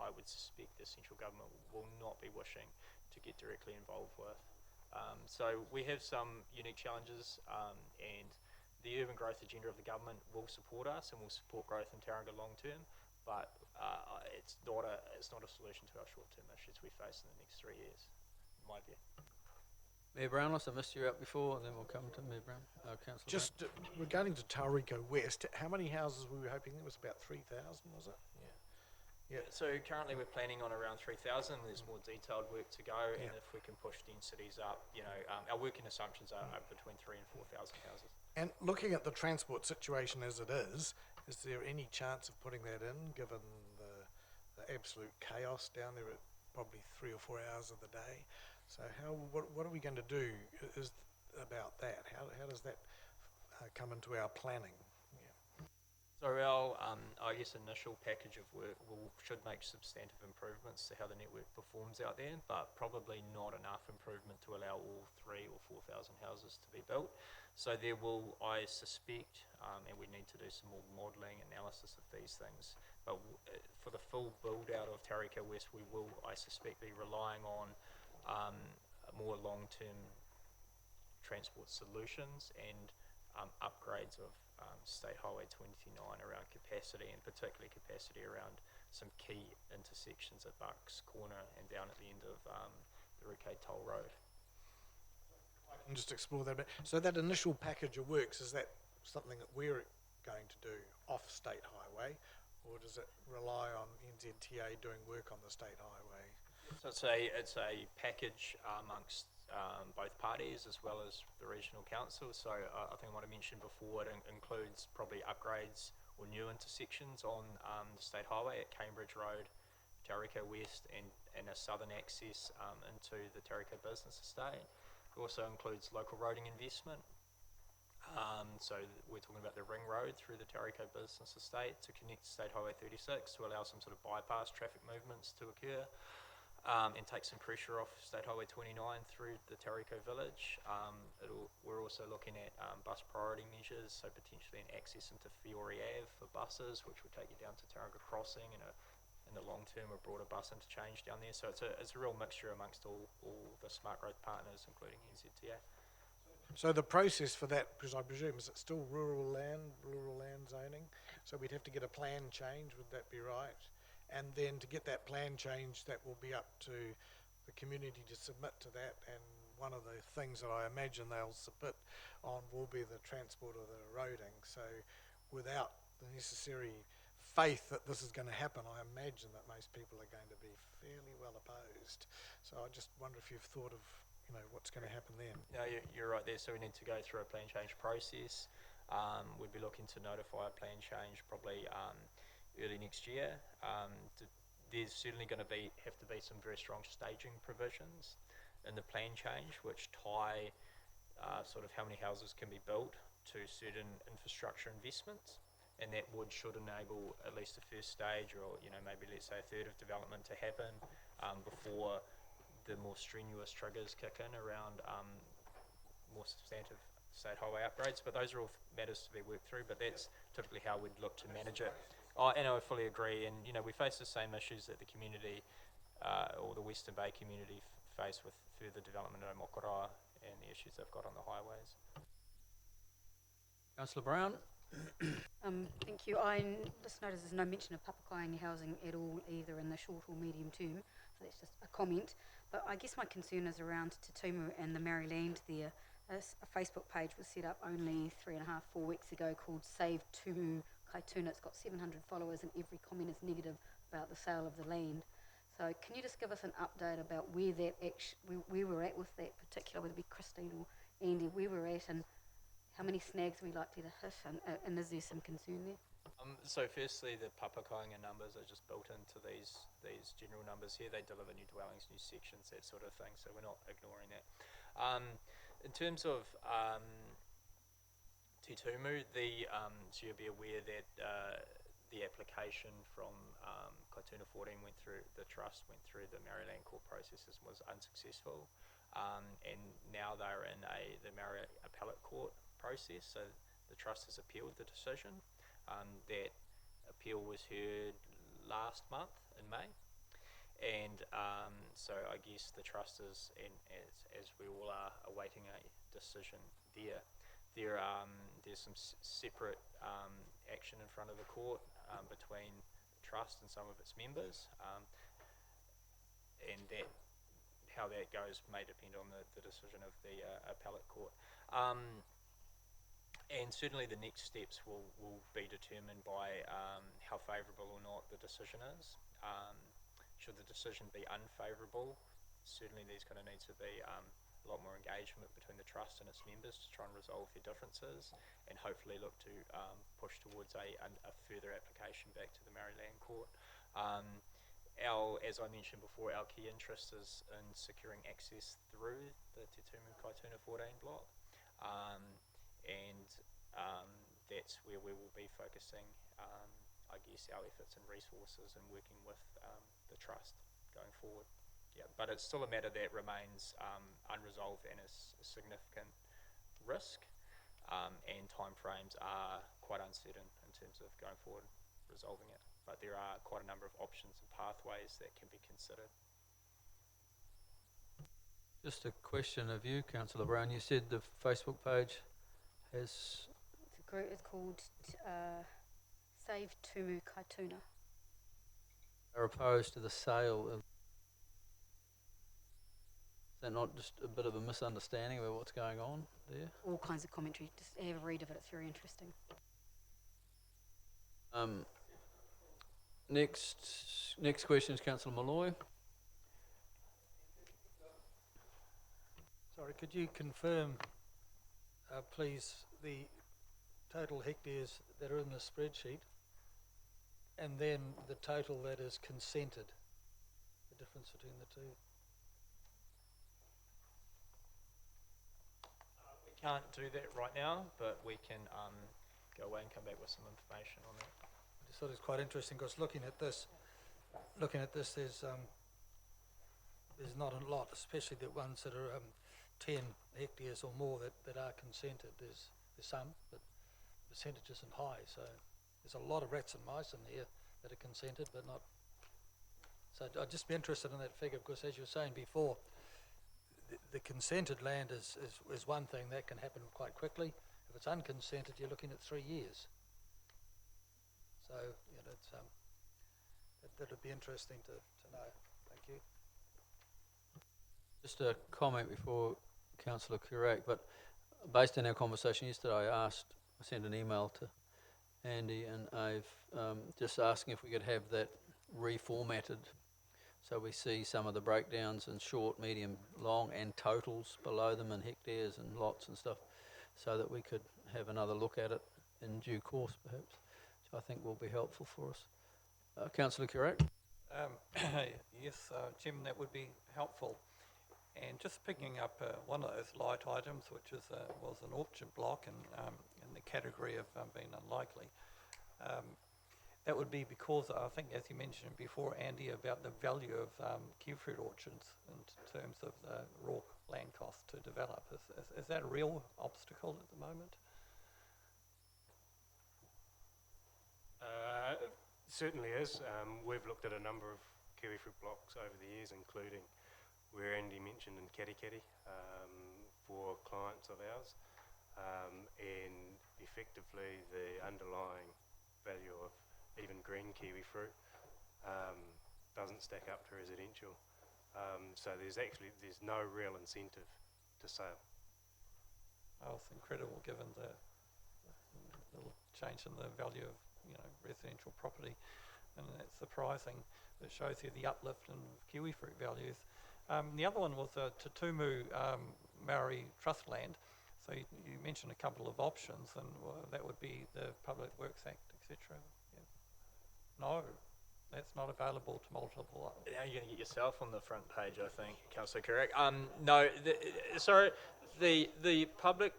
I would suspect the central government will not be wishing to get directly involved with. So we have some unique challenges, and the urban growth agenda of the government will support us and will support growth in Tauranga long term, but it's not a solution to our short term issues we face in the next 3 years, in my view. Mayor Brownless, I missed you out before, and then we'll come to Mayor Brown. Councillor Just regarding to Tauriko West, how many houses were we hoping? It was about 3,000, was it? Yeah. So currently we're planning on around 3,000. There's more detailed work to go, and if we can push densities up, our working assumptions are between 3,000 and 4,000 houses. And looking at the transport situation as it is there any chance of putting that in, given the absolute chaos down there at probably 3 or 4 hours of the day? So what are we going to do about that? How does that come into our planning? So our, initial package of work should make substantive improvements to how the network performs out there, but probably not enough improvement to allow all 3,000 or 4,000 houses to be built. So there will, I suspect, and we need to do some more modelling analysis of these things, but for the full build out of Tauriko West, we will, I suspect, be relying on more long-term transport solutions and upgrades of State Highway 29 around capacity, and particularly capacity around some key intersections at Bucks Corner and down at the end of the Ruke Toll Road. I can just explore that a bit. So that initial package of works, is that something that we're going to do off State Highway, or does it rely on NZTA doing work on the State Highway? So it's a package amongst both parties as well as the regional council. So I think what I mentioned before, it includes probably upgrades or new intersections on the State Highway at Cambridge Road, Tauriko West and a southern access into the Tauriko Business Estate. It also includes local roading investment. So we're talking about the ring road through the Tauriko Business Estate to connect State Highway 36 to allow some sort of bypass traffic movements to occur. And take some pressure off State Highway 29 through the Tauriko Village. We're also looking at bus priority measures, so potentially an access into Fiore Ave for buses, which will take you down to Tauranga Crossing, and in the long term a broader bus interchange down there. So it's a real mixture amongst all the smart road partners, including NZTA. So the process for that, because I presume, is it still rural land zoning? So we'd have to get a plan change, would that be right? And then to get that plan change, that will be up to the community to submit to that. And one of the things that I imagine they'll submit on will be the transport of the roading. So without the necessary faith that this is going to happen, I imagine that most people are going to be fairly well opposed. So I just wonder if you've thought of, what's going to happen there. No, you're right there. So we need to go through a plan change process. We'd be looking to notify a plan change probably early next year. There's certainly going to have to be some very strong staging provisions in the plan change, which tie sort of how many houses can be built to certain infrastructure investments, and that should enable at least the first stage, or maybe let's say a third of development to happen before the more strenuous triggers kick in around more substantive state highway upgrades. But those are all matters to be worked through, but that's typically how we'd look to manage it. And I fully agree, and we face the same issues that the community or the Western Bay community face with further development in Mokoroa and the issues they've got on the highways. Councillor Brown? Thank you. I just noticed there's no mention of Papakainga housing at all, either in the short or medium term, so that's just a comment. But I guess my concern is around Te Tumu and the Maryland there. A Facebook page was set up only 3.5-4 weeks ago called Save Tumu Kaituna. It's got 700 followers and every comment is negative about the sale of the land. So can you just give us an update about where we're at with that particular, whether it be Christine or Andy, where we're at and how many snags are we likely to hit, and is there some concern there? So firstly, the Papakainga numbers are just built into these general numbers here. They deliver new dwellings, new sections, that sort of thing, so we're not ignoring that. In terms of Te Tumu, so you'll be aware that the application from Kaituna 14 the trust went through the Maryland court processes and was unsuccessful. And now they're in the Maori appellate court process, so the trust has appealed the decision. That appeal was heard last month in May, and so I guess the trust is, and as we all are, awaiting a decision there. There's some separate action in front of the court between the trust and some of its members, and that how that goes may depend on the decision of the appellate court. And certainly the next steps will be determined by how favourable or not the decision is. Should the decision be unfavourable, certainly there's going to need to be a lot more engagement between the trust and its members to try and resolve their differences, and hopefully look to push towards a further application back to the Maryland court. As I mentioned before, our key interest is in securing access through the Te Tumu Kaituna 14 block. And that's where we will be focusing, I guess, our efforts and resources and working with the trust going forward. Yeah, but it's still a matter that remains unresolved and is a significant risk, and timeframes are quite uncertain in terms of going forward resolving it. But there are quite a number of options and pathways that can be considered. Just a question of you, Councillor Brown. You said the Facebook page has... It's called Save Tumu Kaituna. are opposed to the sale of... Is that not just a bit of a misunderstanding about what's going on there? All kinds of commentary. Just have a read of it. It's very interesting. Next question is Councillor Malloy. Sorry, could you confirm, please, the total hectares that are in the spreadsheet, and then the total that is consented difference between the two. We can't do that right now, but we can go away and come back with some information on that. I just thought it was quite interesting because looking at this, there's not a lot, especially the ones that are 10 hectares or more that are consented. There's some, but the percentage isn't high. So there's a lot of rats and mice in there that are consented, but not. So I'd just be interested in that figure because, as you were saying before, the consented land is one thing that can happen quite quickly. If it's unconsented, you're looking at 3 years. So you know, it's that'd be interesting to know. Thank you. Just a comment before Councillor Currack, but based on our conversation yesterday, I sent an email to Andy and Ave, just asking if we could have that reformatted so we see some of the breakdowns in short, medium, long and totals below them in hectares and lots and stuff, so that we could have another look at it in due course perhaps, which I think will be helpful for us. Councillor Currack? Yes, Jim, that would be helpful. And just picking up one of those light items, which was an orchard block and in the category of being unlikely. That would be because I think, as you mentioned before, Andy, about the value of kiwifruit orchards in terms of the raw land cost to develop. Is that a real obstacle at the moment? Certainly is. We've looked at a number of kiwifruit blocks over the years, including where Andy mentioned in Katikati for clients of ours, and effectively the underlying value of even green kiwifruit doesn't stack up to residential. So there's no real incentive to sale. Oh, it's incredible given the little change in the value of residential property, and it's surprising. It shows you the uplift in kiwifruit values. The other one was Te Tumu Maori Trust Land. So you mentioned a couple of options, and that would be the Public Works Act, etc. Yeah. No, that's not available to multiple. Now you're going to get yourself on the front page, I think, Councillor Currack. No, sorry, the Public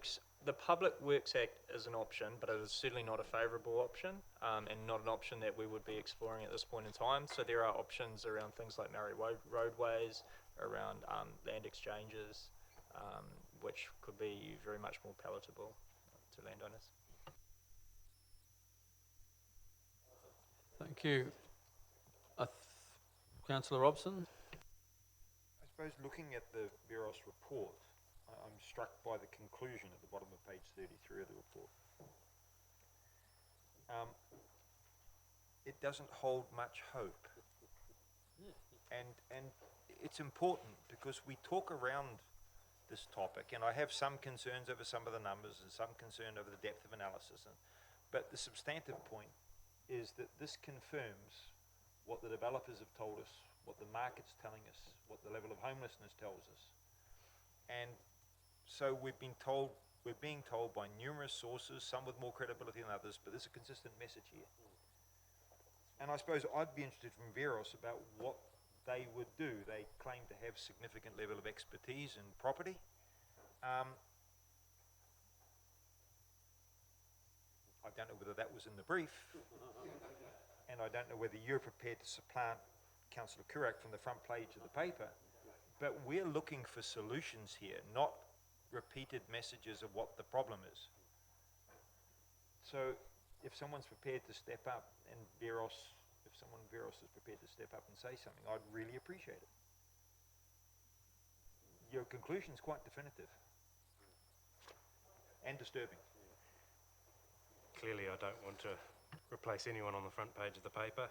Works Act is an option, but it is certainly not a favourable option, and not an option that we would be exploring at this point in time. So there are options around things like Maori roadways, around land exchanges, which could be very much more palatable to landowners. Thank you. Councillor Robson? I suppose looking at the Veros report, I'm struck by the conclusion at the bottom of page 33 of the report. It doesn't hold much hope. And it's important because we talk around this topic, and I have some concerns over some of the numbers and some concern over the depth of analysis, but the substantive point is that this confirms what the developers have told us, what the market's telling us, what the level of homelessness tells us. And so we're being told by numerous sources, some with more credibility than others, but there's a consistent message here. And I suppose I'd be interested from Veros about what they would do. They claim to have significant level of expertise in property. I don't know whether that was in the brief, and I don't know whether you're prepared to supplant Councillor Currack from the front page of the paper, but we're looking for solutions here, not repeated messages of what the problem is. So if someone's prepared to step up, and Veros is prepared to step up and say something, I'd really appreciate it. Your conclusion's quite definitive and disturbing. Clearly, I don't want to replace anyone on the front page of the paper.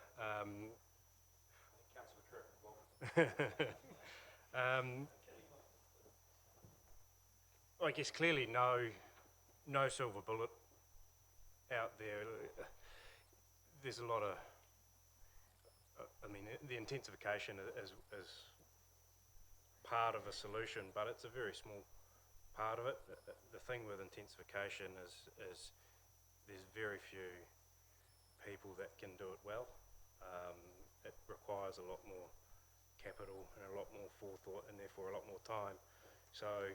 I guess clearly no silver bullet out there. There's a lot of, the intensification is part of a solution, but it's a very small part of it. The thing with intensification is there's very few people that can do it well. It requires a lot more capital and a lot more forethought and therefore a lot more time. So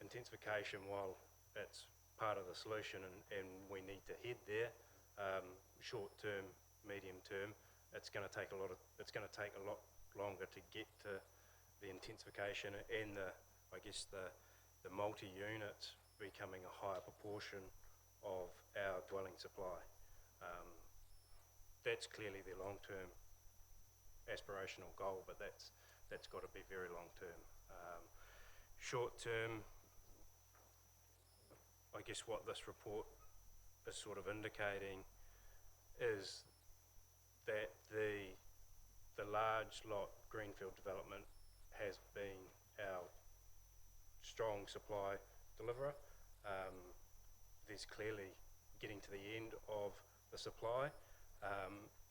intensification, while it's part of the solution and we need to head there, short term, medium term, it's going to take a lot longer to get to the intensification and the multi-units becoming a higher proportion of our dwelling supply. That's clearly the long-term aspirational goal, but that's got to be very long-term. Short-term, I guess what this report is sort of indicating is that the large lot greenfield development has been our strong supply deliverer. There's clearly getting to the end of the supply,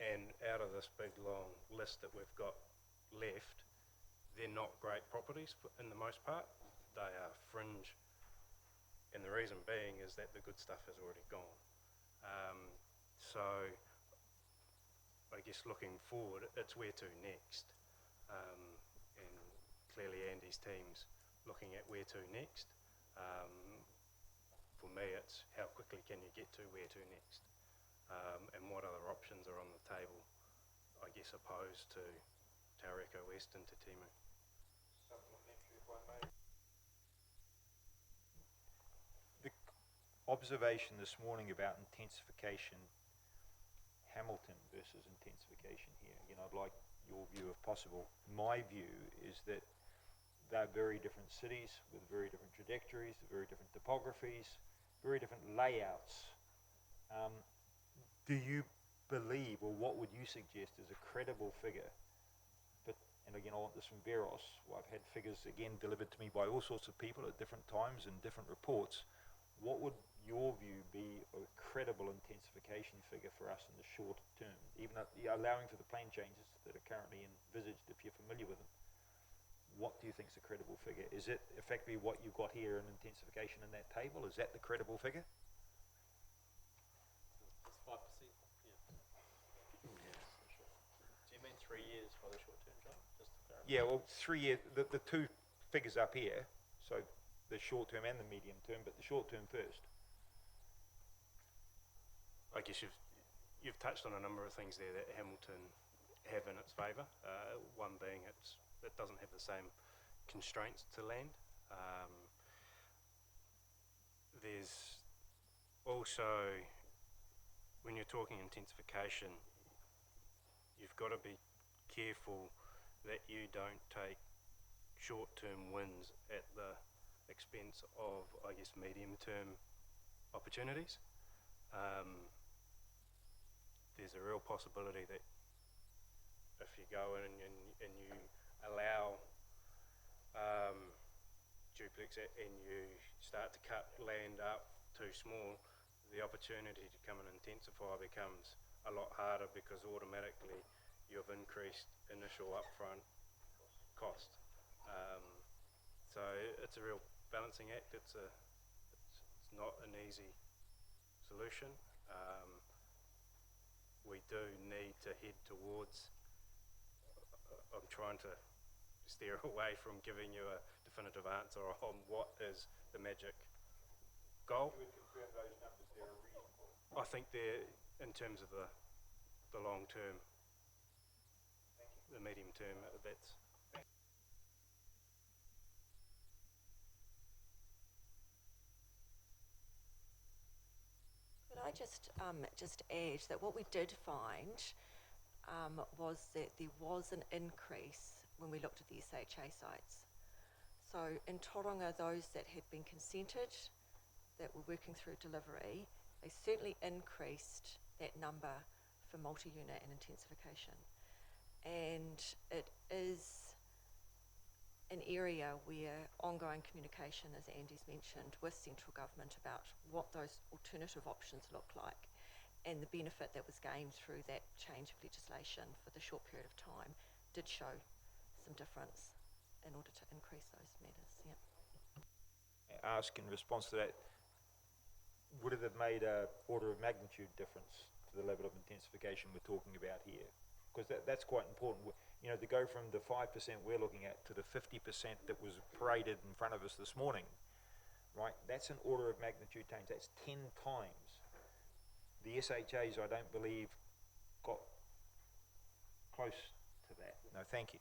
and out of this big long list that we've got left, they're not great properties in the most part. They are fringe, and the reason being is that the good stuff has already gone. So I guess looking forward, it's where to next, and clearly Andy's team's looking at where to next. For me, it's how quickly can you get to where to next, and what other options are on the table, I guess, opposed to Taureka West and Te Timu. Supplementary, if I may. The observation this morning about intensification, Hamilton versus intensification here, I'd like your view if possible. My view is that they're very different cities with very different trajectories, very different topographies, very different layouts. Do you believe, or what would you suggest is a credible figure? But, and again, I want this from Veros. I've had figures, again, delivered to me by all sorts of people at different times and different reports. What would your view be a credible intensification figure for us in the short term, even allowing for the plan changes that are currently envisaged, if you're familiar with them? What do you think is a credible figure? Is it effectively what you've got here in intensification in that table? Is that the credible figure? It's 5%, yeah. Do you mean 3 years by the short term, John? Just to clarify. Yeah, well, 3 years, the two figures up here, so the short term and the medium term, but the short term first. I guess you've touched on a number of things there that Hamilton have in its favour. One being it doesn't have the same constraints to land. There's also, when you're talking intensification, you've got to be careful that you don't take short-term wins at the expense of, I guess, medium-term opportunities. There's a real possibility that if you go in and you allow duplex and you start to cut land up too small, the opportunity to come and intensify becomes a lot harder because automatically you've increased initial upfront cost. So it's a real balancing act. It's not an easy solution. We do need to head towards, I'm trying to steer away from giving you a definitive answer on what is the magic goal. You would confirm those numbers there are reasonable? I think they're, in terms of the long term, the medium term, that's. Could I just add that what we did find was that there was an increase when we looked at the SHA sites. So in Tauranga, those that had been consented, that were working through delivery, they certainly increased that number for multi-unit and intensification. And it is an area where ongoing communication, as Andy's mentioned, with central government about what those alternative options look like and the benefit that was gained through that change of legislation for the short period of time did show some difference in order to increase those matters. Yeah. Ask in response to that, would it have made a order of magnitude difference to the level of intensification we're talking about here? because that's quite important. You know, to go from the 5% we're looking at to the 50% that was paraded in front of us this morning, right? That's an order of magnitude change. That's 10 times. The SHAs, I don't believe, got close to that. No, thank you.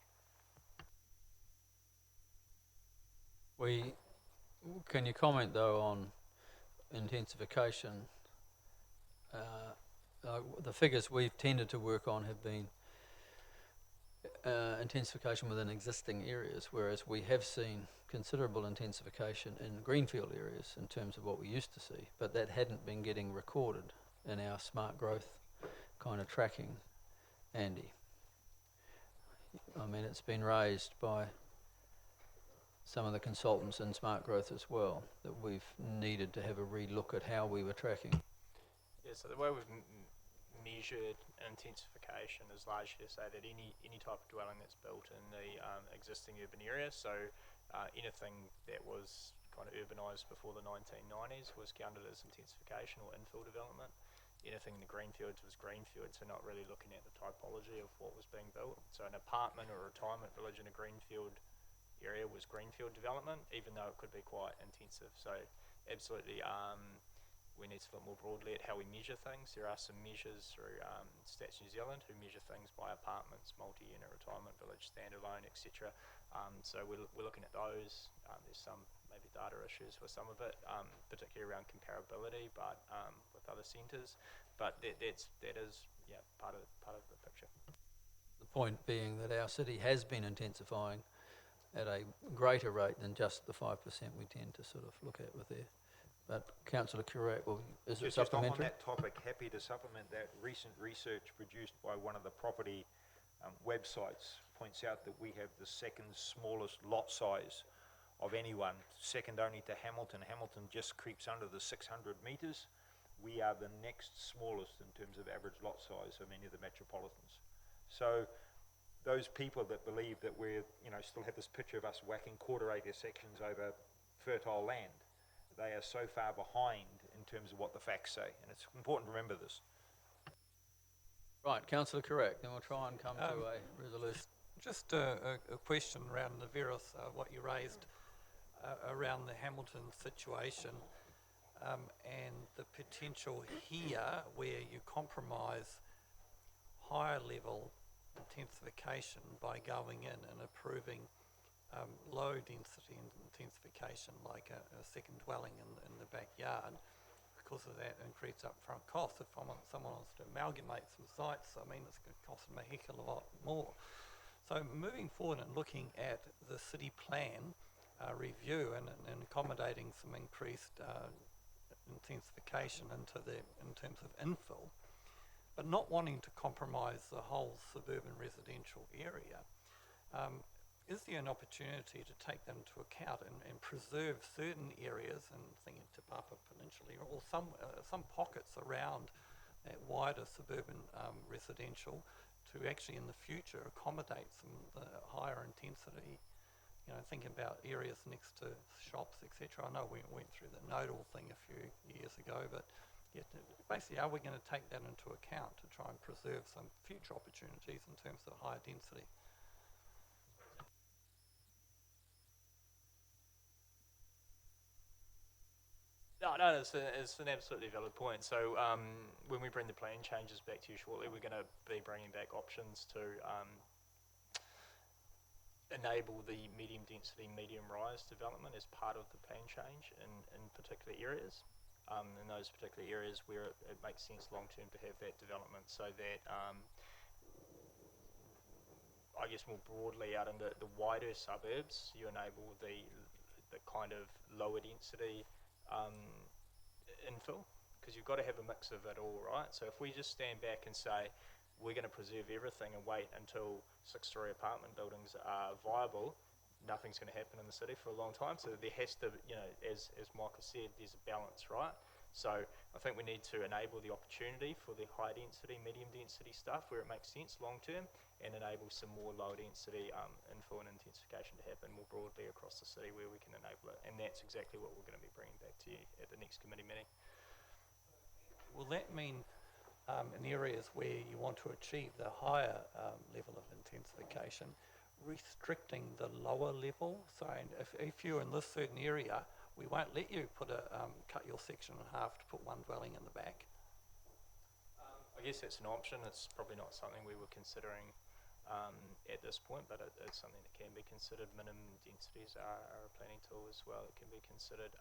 Can you comment though on intensification? The figures we've tended to work on have been intensification within existing areas, whereas we have seen considerable intensification in greenfield areas in terms of what we used to see, but that hadn't been getting recorded in our smart growth kind of tracking, Andy. I mean, it's been raised by some of the consultants in smart growth as well, that we've needed to have a re-look at how we were tracking. Yeah, so the way we've measured intensification is largely to say that any type of dwelling that's built in the existing urban area, so anything that was kind of urbanised before the 1990s was counted as intensification or infill development. Anything in the greenfields was greenfield, so not really looking at the typology of what was being built. So an apartment or a retirement village in a greenfield area was greenfield development, even though it could be quite intensive. So absolutely, we need to look more broadly at how we measure things. There are some measures through Stats New Zealand who measure things by apartments, multi-unit retirement village, standalone, etc. So we're looking at those. There's some maybe data issues with some of it, particularly around comparability, but with other centres. But that is part of the picture. The point being that our city has been intensifying at a greater rate than just the 5% we tend to sort of look at with there. But Councillor Currat, is it supplementary? Just on that topic, happy to supplement that. Recent research produced by one of the property websites points out that we have the second smallest lot size of anyone, second only to Hamilton. Hamilton just creeps under the 600 metres. We are the next smallest in terms of average lot size of any of the metropolitans. So those people that believe that we're, still have this picture of us whacking quarter-acre sections over fertile land, they are so far behind in terms of what the facts say, and it's important to remember this. Right, Councillor Currat, then we'll try and come to a resolution. Just a question around the various, what you raised around the Hamilton situation and the potential here where you compromise higher level intensification by going in and approving low density intensification like a second dwelling in the backyard. Because of that increased upfront cost, if someone wants to amalgamate some sites, I mean, it's going to cost them a heck of a lot more. So moving forward and looking at the city plan review and accommodating some increased intensification in terms of infill, but not wanting to compromise the whole suburban residential area, is there an opportunity to take that into account and preserve certain areas, and thinking Te Papa Peninsula, or some pockets around that wider suburban residential, to actually in the future accommodate some higher intensity, thinking about areas next to shops, etc. I know we went through the nodal thing a few years ago, but basically, are we going to take that into account to try and preserve some future opportunities in terms of higher density? No, it's an absolutely valid point. So when we bring the plan changes back to you shortly, we're going to be bringing back options to enable the medium density, medium rise development as part of the plan change in particular areas. In those particular areas where it makes sense long term to have that development, so that I guess more broadly out in the wider suburbs, you enable the kind of lower density infill, because you've got to have a mix of it all, right? So if we just stand back and say we're going to preserve everything and wait until 6-story apartment buildings are viable, nothing's going to happen in the city for a long time. So there has to, as Micah said, there's a balance, right? So I think we need to enable the opportunity for the high density, medium density stuff where it makes sense long term, and enable some more low density infill and intensification to happen more broadly across the city where we can enable it. And that's exactly what we're going to be bringing back to you at the next committee meeting. Will that mean in areas where you want to achieve the higher level of intensification, restricting the lower level, saying if you're in this certain area, we won't let you cut your section in half to put one dwelling in the back. I guess that's an option. It's probably not something we were considering at this point, but it's something that can be considered. Minimum densities are a planning tool as well that can be considered.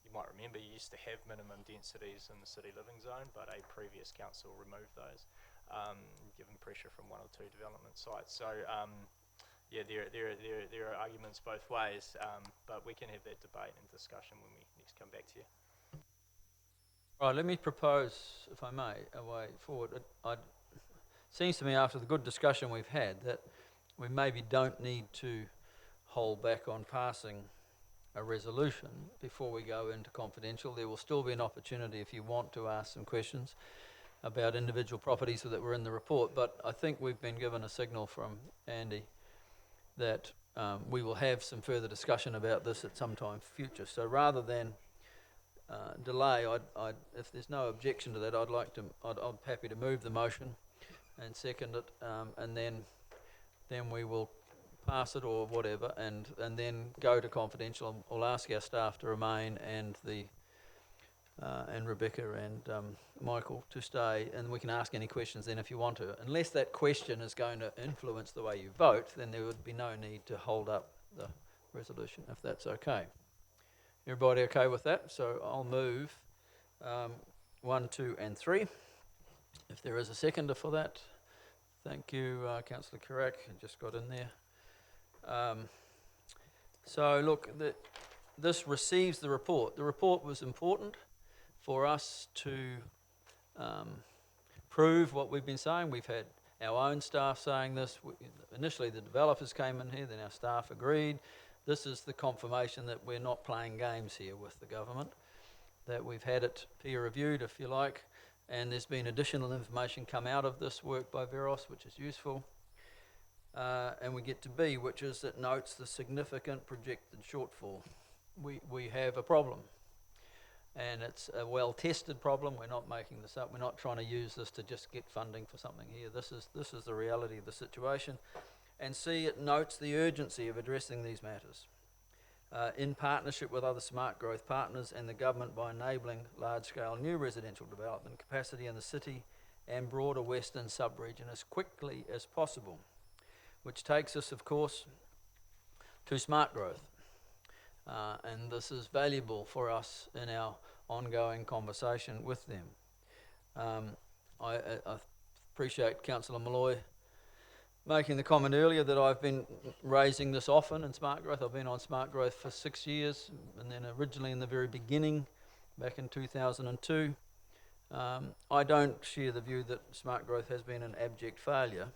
You might remember you used to have minimum densities in the city living zone, but a previous council removed those, given pressure from one or two development sites. So yeah, there are arguments both ways, but we can have that debate and discussion when we next come back to you. Right, let me propose, if I may, a way forward. It seems to me after the good discussion we've had that we maybe don't need to hold back on passing a resolution before we go into confidential. There will still be an opportunity if you want to ask some questions about individual properties that were in the report, but I think we've been given a signal from Andy that we will have some further discussion about this at some time future. So rather than delay, if there's no objection to that, I'm happy to move the motion and second it, and then we will pass it or whatever, and then go to confidential. I'll ask our staff to remain and Rebecca and Michael to stay, and we can ask any questions then if you want to. Unless that question is going to influence the way you vote, then there would be no need to hold up the resolution, if that's okay. Everybody okay with that? So I'll move 1, 2 and 3. If there is a seconder for that. Thank you, Councillor Kirak, just got in there. So look, this receives the report. The report was important for us to prove what we've been saying. We've had our own staff saying this. Initially the developers came in here, then our staff agreed. This is the confirmation that we're not playing games here with the government, that we've had it peer reviewed, if you like, and there's been additional information come out of this work by Veros, which is useful. And we get to B, which is it notes the significant projected shortfall. We have a problem, and it's a well-tested problem. We're not making this up. We're not trying to use this to just get funding for something here. This is the reality of the situation. And C, it notes the urgency of addressing these matters in partnership with other smart growth partners and the government by enabling large-scale new residential development capacity in the city and broader western sub-region as quickly as possible, which takes us, of course, to smart growth. And this is valuable for us in our ongoing conversation with them. I appreciate Councillor Malloy making the comment earlier that I've been raising this often in smart growth. I've been on smart growth for 6 years, and then originally in the very beginning, back in 2002. I don't share the view that smart growth has been an abject failure,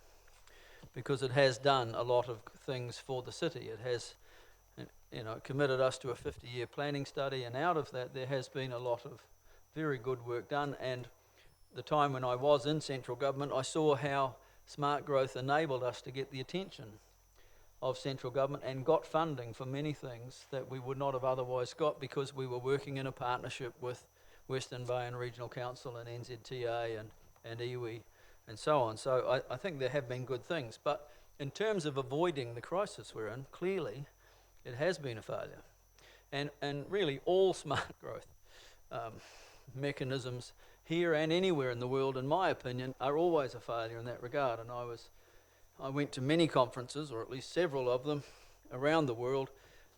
because it has done a lot of things for the city. It has, committed us to a 50-year planning study, and out of that there has been a lot of very good work done. And the time when I was in central government, I saw how smart growth enabled us to get the attention of central government and got funding for many things that we would not have otherwise got, because we were working in a partnership with Western Bay and Regional Council and NZTA and iwi and so on. So I think there have been good things, but in terms of avoiding the crisis we're in, clearly it has been a failure. And really all smart growth mechanisms here and anywhere in the world, in my opinion, are always a failure in that regard. And I went to many conferences, or at least several of them, around the world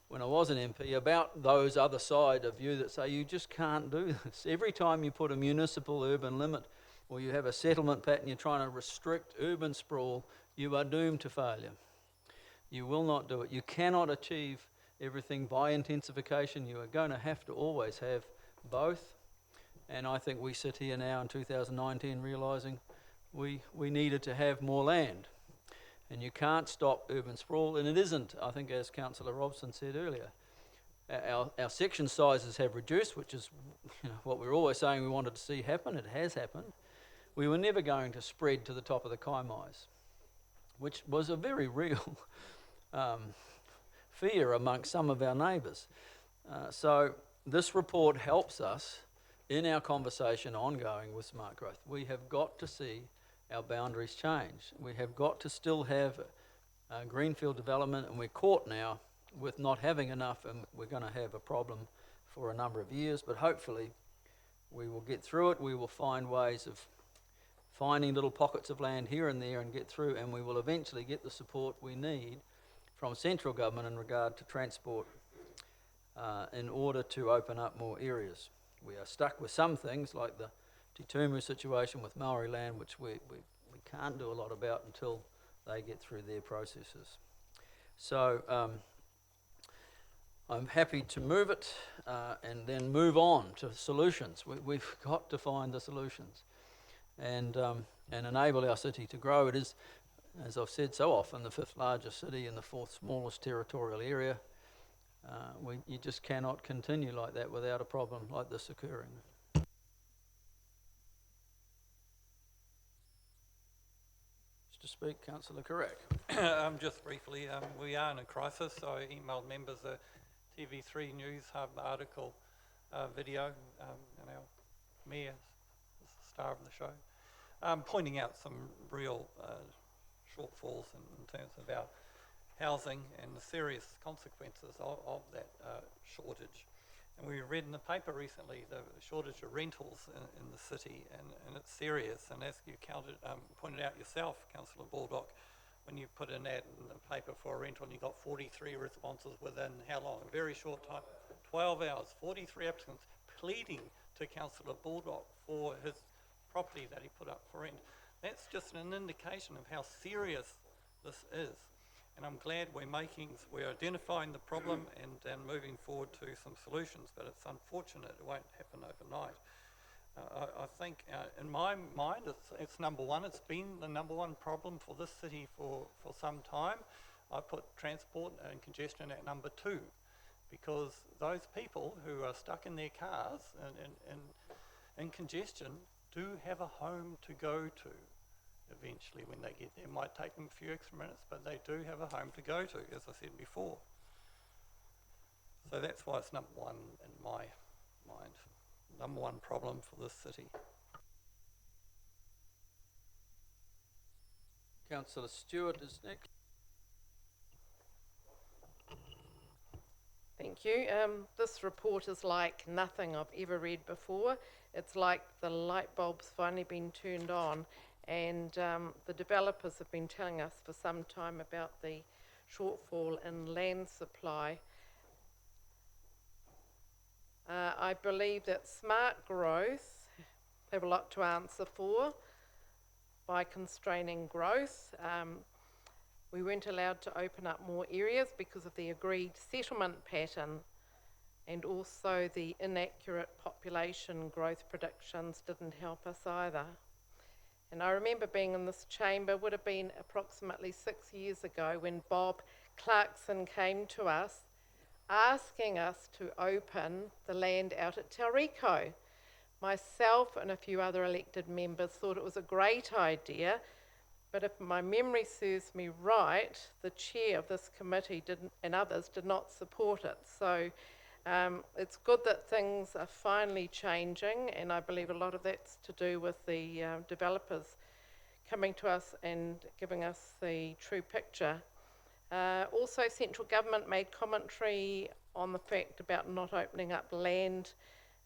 when I was an MP, about those other side of you that say you just can't do this. Every time you put a municipal urban limit, or you have a settlement pattern, you're trying to restrict urban sprawl, you are doomed to failure. You will not do it. You cannot achieve everything by intensification. You are going to have to always have both. And I think we sit here now in 2019 realising we needed to have more land. And you can't stop urban sprawl, and it isn't, I think, as Councillor Robson said earlier, our section sizes have reduced, which is what we're always saying we wanted to see happen. It has happened. We were never going to spread to the top of the Kaimais, which was a very real fear amongst some of our neighbours. So this report helps us in our conversation ongoing with smart growth, we have got to see our boundaries change. We have got to still have greenfield development, and we're caught now with not having enough, and we're going to have a problem for a number of years, but hopefully we will get through it. We will find ways of finding little pockets of land here and there and get through, and we will eventually get the support we need from central government in regard to transport in order to open up more areas. We are stuck with some things like the Te Tumu situation with Maori land, which we can't do a lot about until they get through their processes. So I'm happy to move it and then move on to solutions. We've got to find the solutions and enable our city to grow. It is, as I've said so often, the 5th largest city in the 4th smallest territorial area. You just cannot continue like that without a problem like this occurring. To speak, Councillor Carrack. Just briefly, we are in a crisis. So I emailed members a TV3 News Hub article video, and our mayor is the star of the show, pointing out some real shortfalls in terms of our housing and the serious consequences of that shortage. And we read in the paper recently the shortage of rentals in the city, and it's serious. And as you pointed out yourself, Councillor Baldock, when you put an ad in the paper for a rental and you got 43 responses within how long? A very short time, 12 hours, 43 applicants pleading to Councillor Baldock for his property that he put up for rent. That's just an indication of how serious this is. And I'm glad we're identifying the problem and moving forward to some solutions, but it's unfortunate it won't happen overnight. I think in my mind it's number one. It's been the number one problem for this city for some time. I put transport and congestion at number 2, because those people who are stuck in their cars and in congestion do have a home to go to. Eventually when they get there. It might take them a few extra minutes, but they do have a home to go to, as I said before. So that's why it's number 1 in my mind. Number 1 problem for this city. Councillor Stewart is next. Thank you. This report is like nothing I've ever read before. It's like the light bulb's finally been turned on. And the developers have been telling us for some time about the shortfall in land supply. I believe that smart growth have a lot to answer for by constraining growth. We weren't allowed to open up more areas because of the agreed settlement pattern, and also the inaccurate population growth predictions didn't help us either. And I remember being in this chamber, would have been approximately 6 years ago, when Bob Clarkson came to us asking us to open the land out at Tauriko. Myself and a few other elected members thought it was a great idea, but if my memory serves me right, the chair of this committee and others did not support it. So it's good that things are finally changing, and I believe a lot of that's to do with the developers coming to us and giving us the true picture. Also, central government made commentary on the fact about not opening up land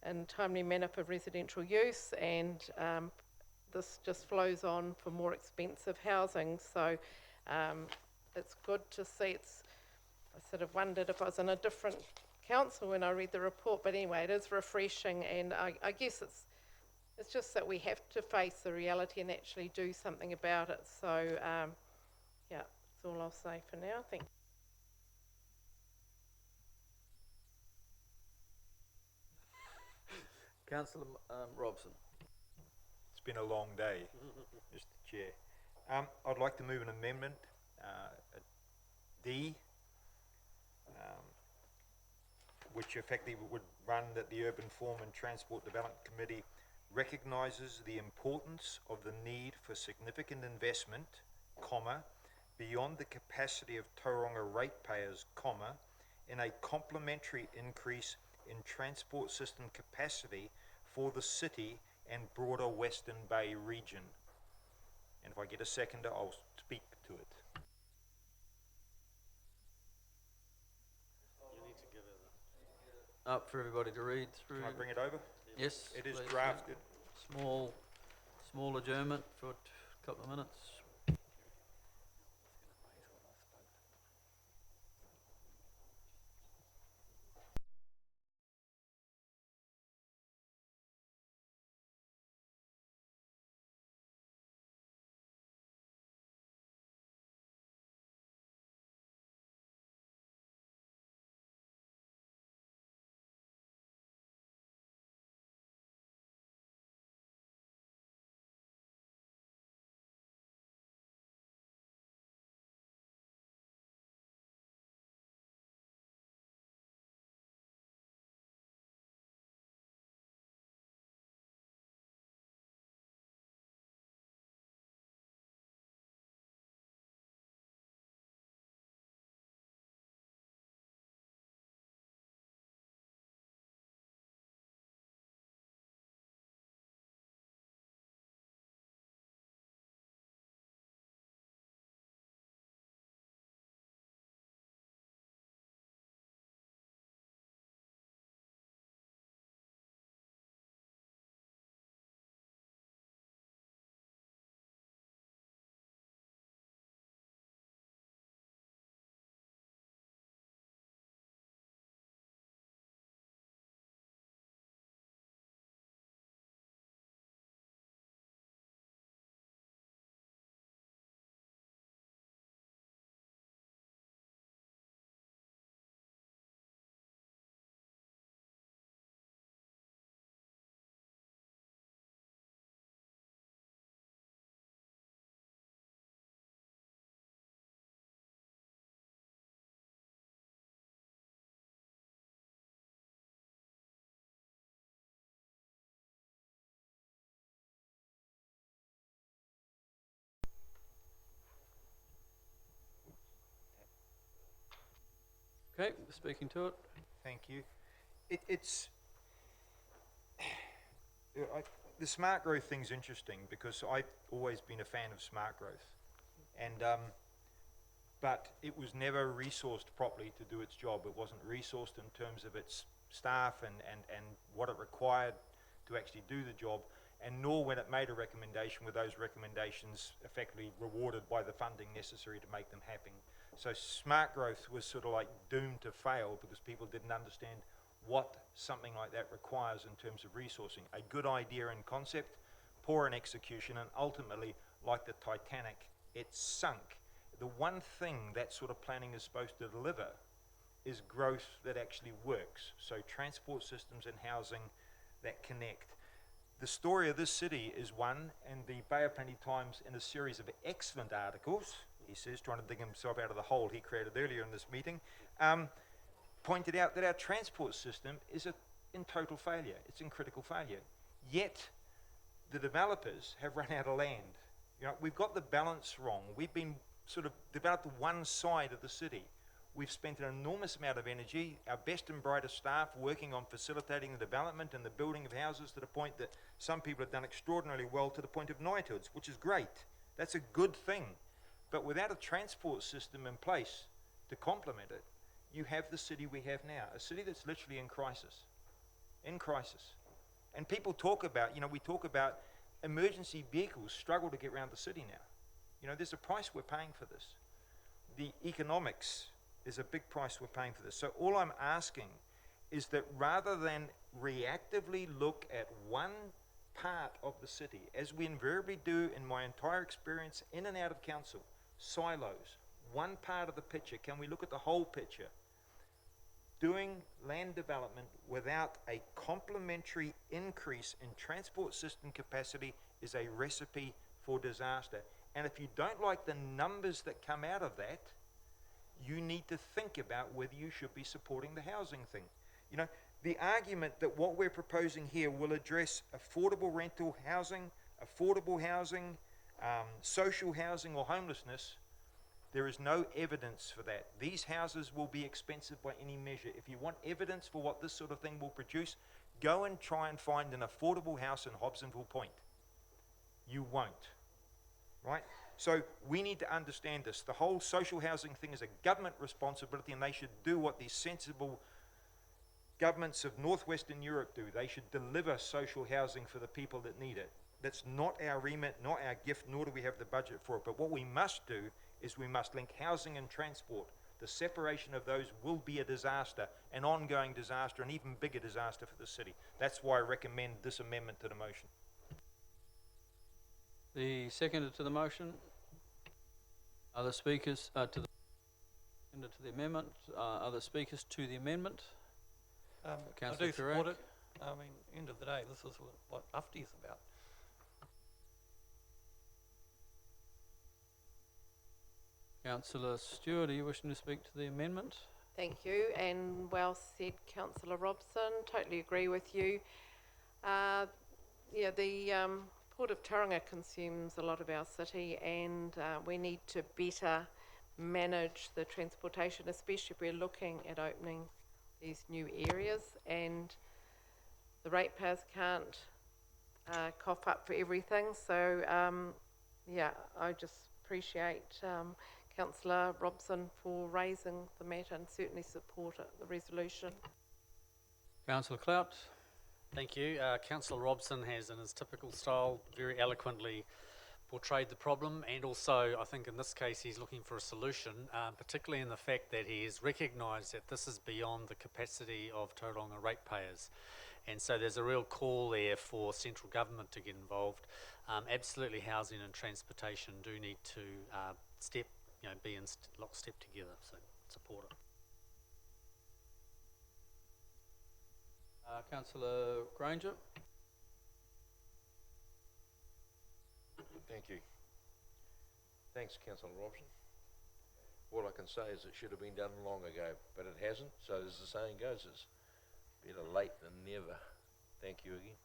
in timely manner for residential use, and this just flows on for more expensive housing. So it's good to see. I sort of wondered if I was in a different council when I read the report, but anyway, it is refreshing, and I guess it's just that we have to face the reality and actually do something about it. So yeah, that's all I'll say for now. Thank you. Councillor Robson. It's been a long day, Mr. Chair. I'd like to move an amendment, D, which effectively would run that the Urban Form and Transport Development Committee recognises the importance of the need for significant investment, beyond the capacity of Tauranga ratepayers, in a complementary increase in transport system capacity for the city and broader Western Bay region. And if I get a seconder, I'll speak to it. You need to give it Up for everybody to read through. Can I bring it over? Yes. It is please, yeah. drafted. Small adjournment for a couple of minutes. Okay, speaking to it. Thank you. The smart growth thing's interesting because I've always been a fan of smart growth, and but it was never resourced properly to do its job. It wasn't resourced in terms of its staff and what it required to actually do the job, and nor when it made a recommendation were those recommendations effectively rewarded by the funding necessary to make them happen. So smart growth was sort of like doomed to fail because people didn't understand what something like that requires in terms of resourcing. A good idea in concept, poor in execution, and ultimately, like the Titanic, it sunk. The one thing that sort of planning is supposed to deliver is growth that actually works. So transport systems and housing that connect. The story of this city is one, and the Bay of Plenty Times, in a series of excellent articles, he says, trying to dig himself out of the hole he created earlier in this meeting, pointed out that our transport system is in total failure. It's in critical failure. Yet, the developers have run out of land. You know, we've got the balance wrong. We've been sort of developed one side of the city. We've spent an enormous amount of energy, our best and brightest staff working on facilitating the development and the building of houses to the point that some people have done extraordinarily well to the point of knighthoods, which is great. That's a good thing. But without a transport system in place to complement it, you have the city we have now, a city that's literally in crisis. In crisis. And people talk about, we talk about emergency vehicles struggle to get around the city now. You know, there's a price we're paying for this. The economics is a big price we're paying for this. So all I'm asking is that rather than reactively look at one part of the city, as we invariably do in my entire experience in and out of council, silos, one part of the picture, can we look at the whole picture? Doing land development without a complementary increase in transport system capacity is a recipe for disaster. And if you don't like the numbers that come out of that, you need to think about whether you should be supporting the housing thing. You know, the argument that what we're proposing here will address affordable rental housing, social housing or homelessness, there is no evidence for that. These houses will be expensive by any measure. If you want evidence for what this sort of thing will produce, Go and try and find an affordable house in Hobsonville Point. You won't, right? So we need to understand this. The whole social housing thing is a government responsibility, and they should do what these sensible governments of northwestern Europe do. They should deliver social housing for the people that need it. That's not our remit, not our gift, nor do we have the budget for it. But what we must do is we must link housing and transport. The separation of those will be a disaster, an ongoing disaster, an even bigger disaster for the city. That's why I recommend this amendment to the motion. The seconder to the motion. Other speakers to the seconder to the amendment. Other speakers to the amendment. I Councillor do support Carrack. it. I mean, end of the day, this is what Ufty is about. Councillor Stewart, are you wishing to speak to the amendment? Thank you, and well said, Councillor Robson. Totally agree with you. Yeah, the Port of Tauranga consumes a lot of our city, and we need to better manage the transportation, especially if we're looking at opening these new areas, and the ratepayers can't cough up for everything. So, yeah, I just appreciate Councillor Robson for raising the matter and certainly support it, the resolution. Councillor Clout. Thank you. Councillor Robson has, in his typical style, very eloquently portrayed the problem, and also I think in this case he's looking for a solution, particularly in the fact that he has recognised that this is beyond the capacity of Tauranga ratepayers. And so there's a real call there for central government to get involved. Absolutely, housing and transportation do need to be in lockstep together, so support it. Councillor Granger. Thank you. Thanks, Councillor Robson. All I can say is it should have been done long ago, but it hasn't, so as the saying goes, it's better late than never. Thank you again.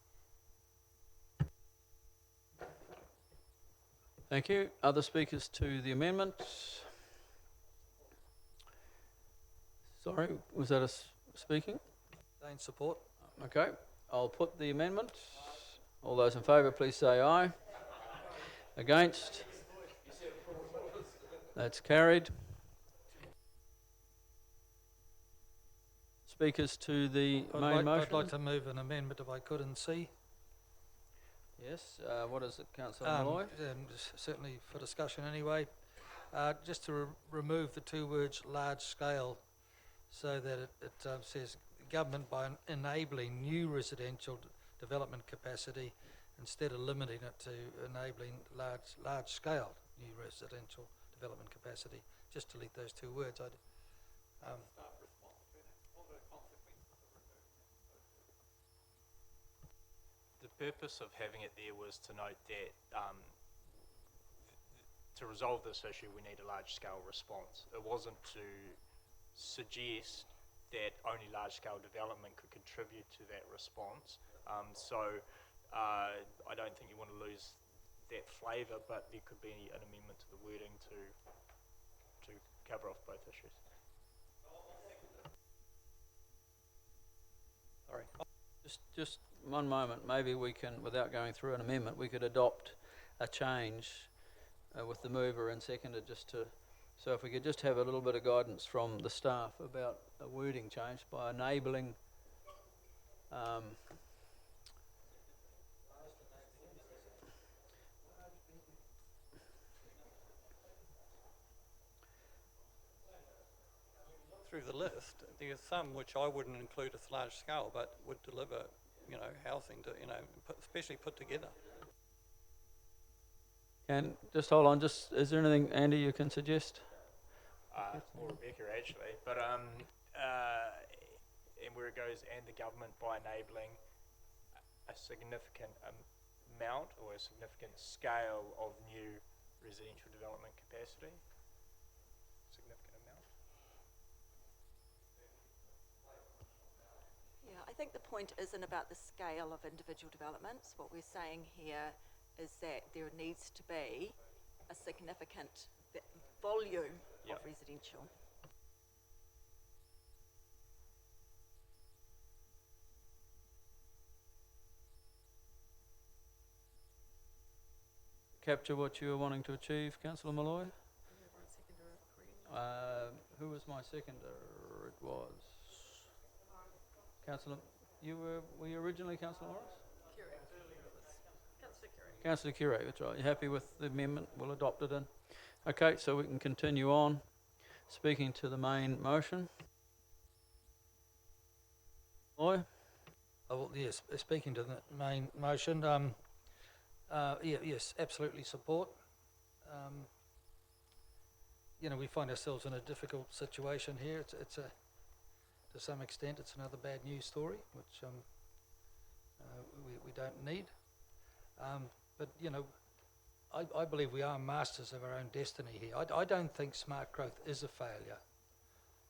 Thank you. Other speakers to the amendment? Sorry, was that speaking? Again, support. Okay, I'll put the amendment. All those in favour, please say aye. Against? That's carried. Speakers to the main motion? I'd like to move an amendment if I could in C. Yes, what is it, Councillor Malloy? Certainly for discussion anyway. Just to remove the two words large scale, so that it says government by enabling new residential development capacity instead of limiting it to enabling large scale new residential development capacity. Just delete those two words. The purpose of having it there was to note that to resolve this issue we need a large-scale response. It wasn't to suggest that only large-scale development could contribute to that response. So I don't think you want to lose that flavour, but there could be an amendment to the wording to cover off both issues. Sorry. Just one moment. Maybe we can, without going through an amendment, we could adopt a change with the mover and seconder so if we could just have a little bit of guidance from the staff about a wording change by enabling Through the list, there's some which I wouldn't include as large scale, but would deliver, housing to, especially put together. Can just hold on. Is there anything, Andy, you can suggest? Or Rebecca actually, but and where it goes, and the government by enabling a significant amount or a significant scale of new residential development capacity. Significant amount. Yeah, I think the point isn't about the scale of individual developments. What we're saying here is that there needs to be a significant volume of residential. capture what you were wanting to achieve, councillor Malloy? Who was my seconder? It was councillor. Were you originally councillor Morris? Councillor Curate, that's right. You happy with the amendment? We'll adopt it in. Okay, so we can continue on. Speaking to the main motion. Malloy? Oh, well, yes, speaking to the main motion, yes, absolutely support. You know, we find ourselves in a difficult situation here. It's a, to some extent, it's another bad news story, which we don't need. But, you know, I believe we are masters of our own destiny here. I don't think smart growth is a failure.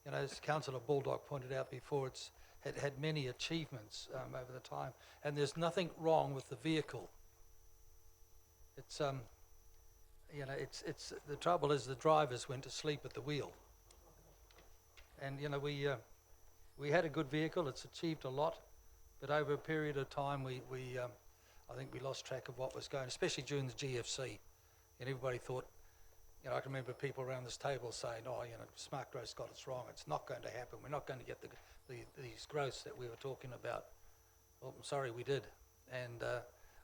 You know, as Councillor Baldock pointed out before, it's had many achievements over the time, and there's nothing wrong with the vehicle. It's you know, it's the trouble is the drivers went to sleep at the wheel. And you know, we had a good vehicle. It's achieved a lot, but over a period of time, I think we lost track of what was going, especially during the GFC, and everybody thought. You know, I can remember people around this table saying, "Oh, you know, smart growth's got us wrong. It's not going to happen. We're not going to get these growths that we were talking about." Well, I'm sorry, we did, and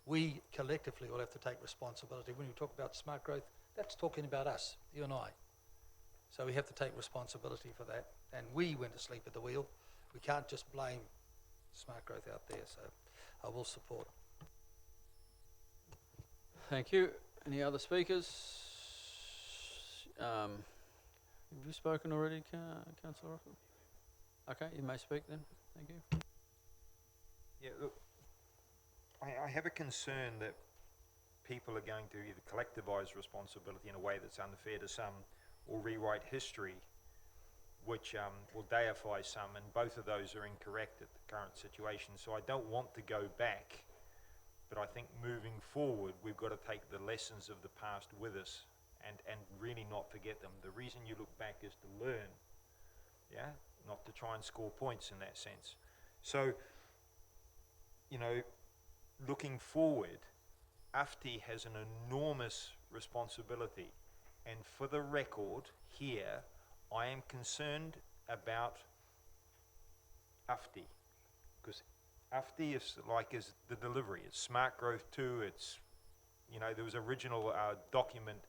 we collectively will have to take responsibility. When we talk about smart growth, that's talking about us, you and I. So we have to take responsibility for that, and we went to sleep at the wheel. We can't just blame smart growth out there. So I will support. Thank you. Any other speakers? Have you spoken already, Councillor Russell? Okay, you may speak then. Thank you. Yeah, look, I have a concern that people are going to either collectivise responsibility in a way that's unfair to some, or rewrite history, which will deify some, and both of those are incorrect at the current situation. So I don't want to go back, but I think moving forward, we've got to take the lessons of the past with us and really not forget them. The reason you look back is to learn, yeah, not to try and score points in that sense. So, you know, looking forward, AFTI has an enormous responsibility, and for the record here, I am concerned about AFTI, because AFTI is the delivery. It's Smart Growth 2. It's, you know, there was original document,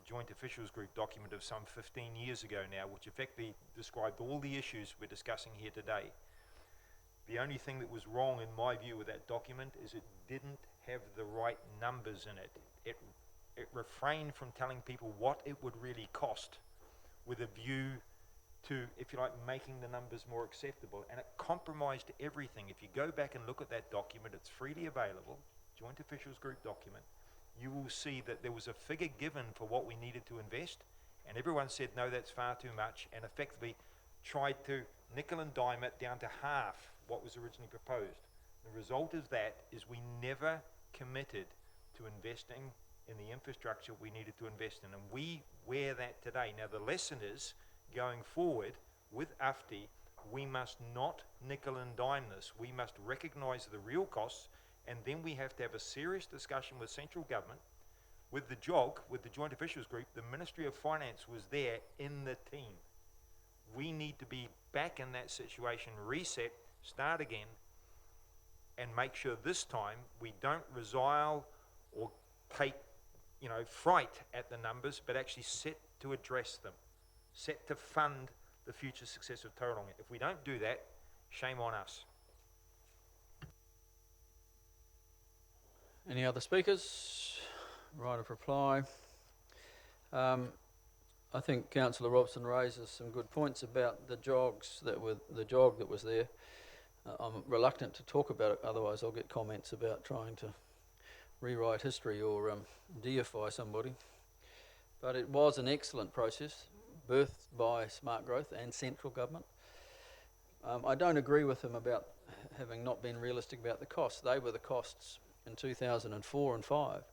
Joint Officials Group document of some 15 years ago now, which effectively described all the issues we're discussing here today. The only thing that was wrong, in my view, with that document is it didn't have the right numbers in it. It refrained from telling people what it would really cost, with a view to, if you like, making the numbers more acceptable, and it compromised everything. If you go back and look at that document, it's freely available, Joint Officials Group document, you will see that there was a figure given for what we needed to invest, and everyone said, no, that's far too much, and effectively tried to nickel and dime it down to half what was originally proposed. The result of that is we never committed to investing in the infrastructure we needed to invest in, and we wear that today. Now the lesson is, going forward with AFTI, we must not nickel and dime this. We must recognise the real costs, and then we have to have a serious discussion with central government, with the JOG, with the Joint Officials Group. The Ministry of Finance was there in the team. We need to be back in that situation, reset, start again, and make sure this time we don't resile or take, you know, fright at the numbers, but actually set to address them, set to fund the future success of Tauranga. If we don't do that, shame on us. Any other speakers? Right of reply. I think Councillor Robson raises some good points about the jogs that were the jog that was there. I'm reluctant to talk about it, otherwise I'll get comments about trying to rewrite history or deify somebody. But it was an excellent process, birthed by Smart Growth and central government. I don't agree with him about having not been realistic about the costs. They were the costs in 2004 and 5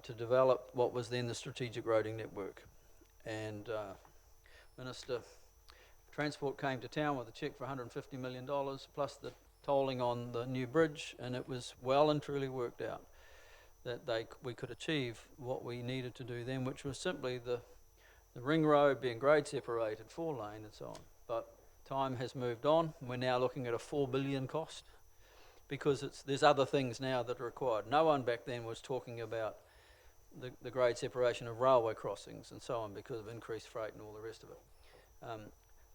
to develop what was then the Strategic Roading Network. And Minister Transport came to town with a cheque for $150 million plus the tolling on the new bridge, and it was well and truly worked out. that we could achieve what we needed to do then, which was simply the ring road being grade separated, 4-lane and so on. But time has moved on. We're now looking at a 4 billion cost because there's other things now that are required. No one back then was talking about the grade separation of railway crossings and so on because of increased freight and all the rest of it.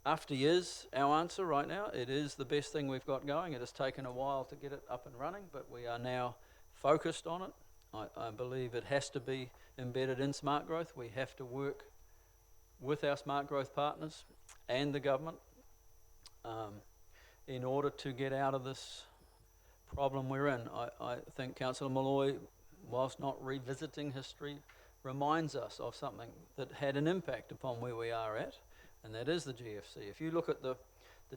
AFTI is our answer right now. It is the best thing we've got going. It has taken a while to get it up and running, but we are now focused on it. I believe it has to be embedded in smart growth. We have to work with our smart growth partners and the government in order to get out of this problem we're in. I think Councillor Malloy, whilst not revisiting history, reminds us of something that had an impact upon where we are at, and that is the GFC. If you look at the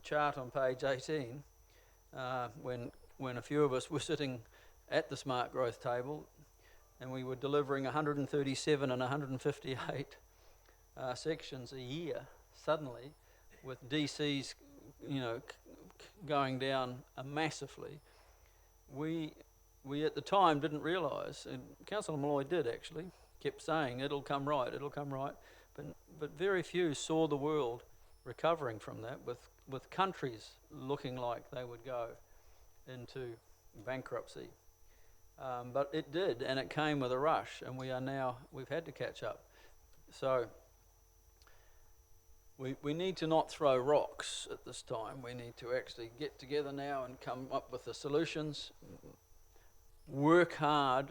chart on page 18, when a few of us were sitting at the smart growth table and we were delivering 137 and 158 sections a year, suddenly, with DCs, going down massively, we at the time didn't realise, and Councillor Malloy did actually, kept saying it'll come right, but very few saw the world recovering from that, with countries looking like they would go into bankruptcy. But it did, and it came with a rush, and we've had to catch up. So we need to not throw rocks at this time. We need to actually get together now and come up with the solutions, work hard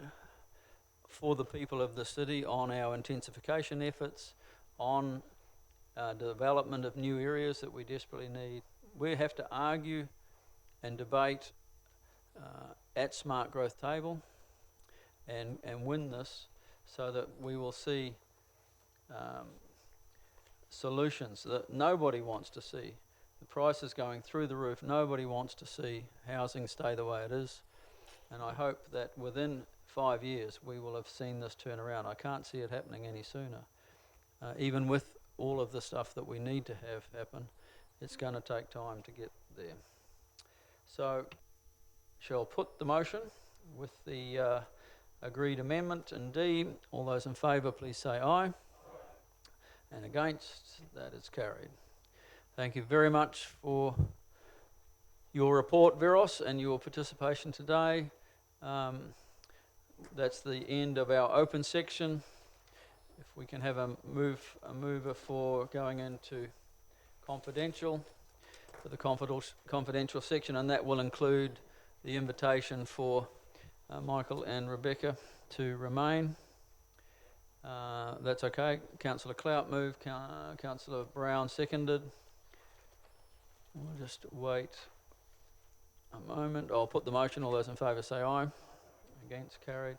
for the people of the city on our intensification efforts, on development of new areas that we desperately need. We have to argue and debate at Smart Growth Table and win this so that we will see solutions that nobody wants to see. The price is going through the roof. Nobody wants to see housing stay the way it is. And I hope that within 5 years we will have seen this turn around. I can't see it happening any sooner. Even with all of the stuff that we need to have happen, it's going to take time to get there. So, shall put the motion with the agreed amendment in D. All those in favour, please say aye. And against, that is carried. Thank you very much for your report, Veros, and your participation today. That's the end of our open section. If we can have a mover for going into confidential, for the confidential section, and that will include the invitation for Michael and Rebecca to remain. That's okay. Councillor Clout moved, Councillor Brown seconded. We'll just wait a moment. I'll put the motion. All those in favour say aye. Against, carried.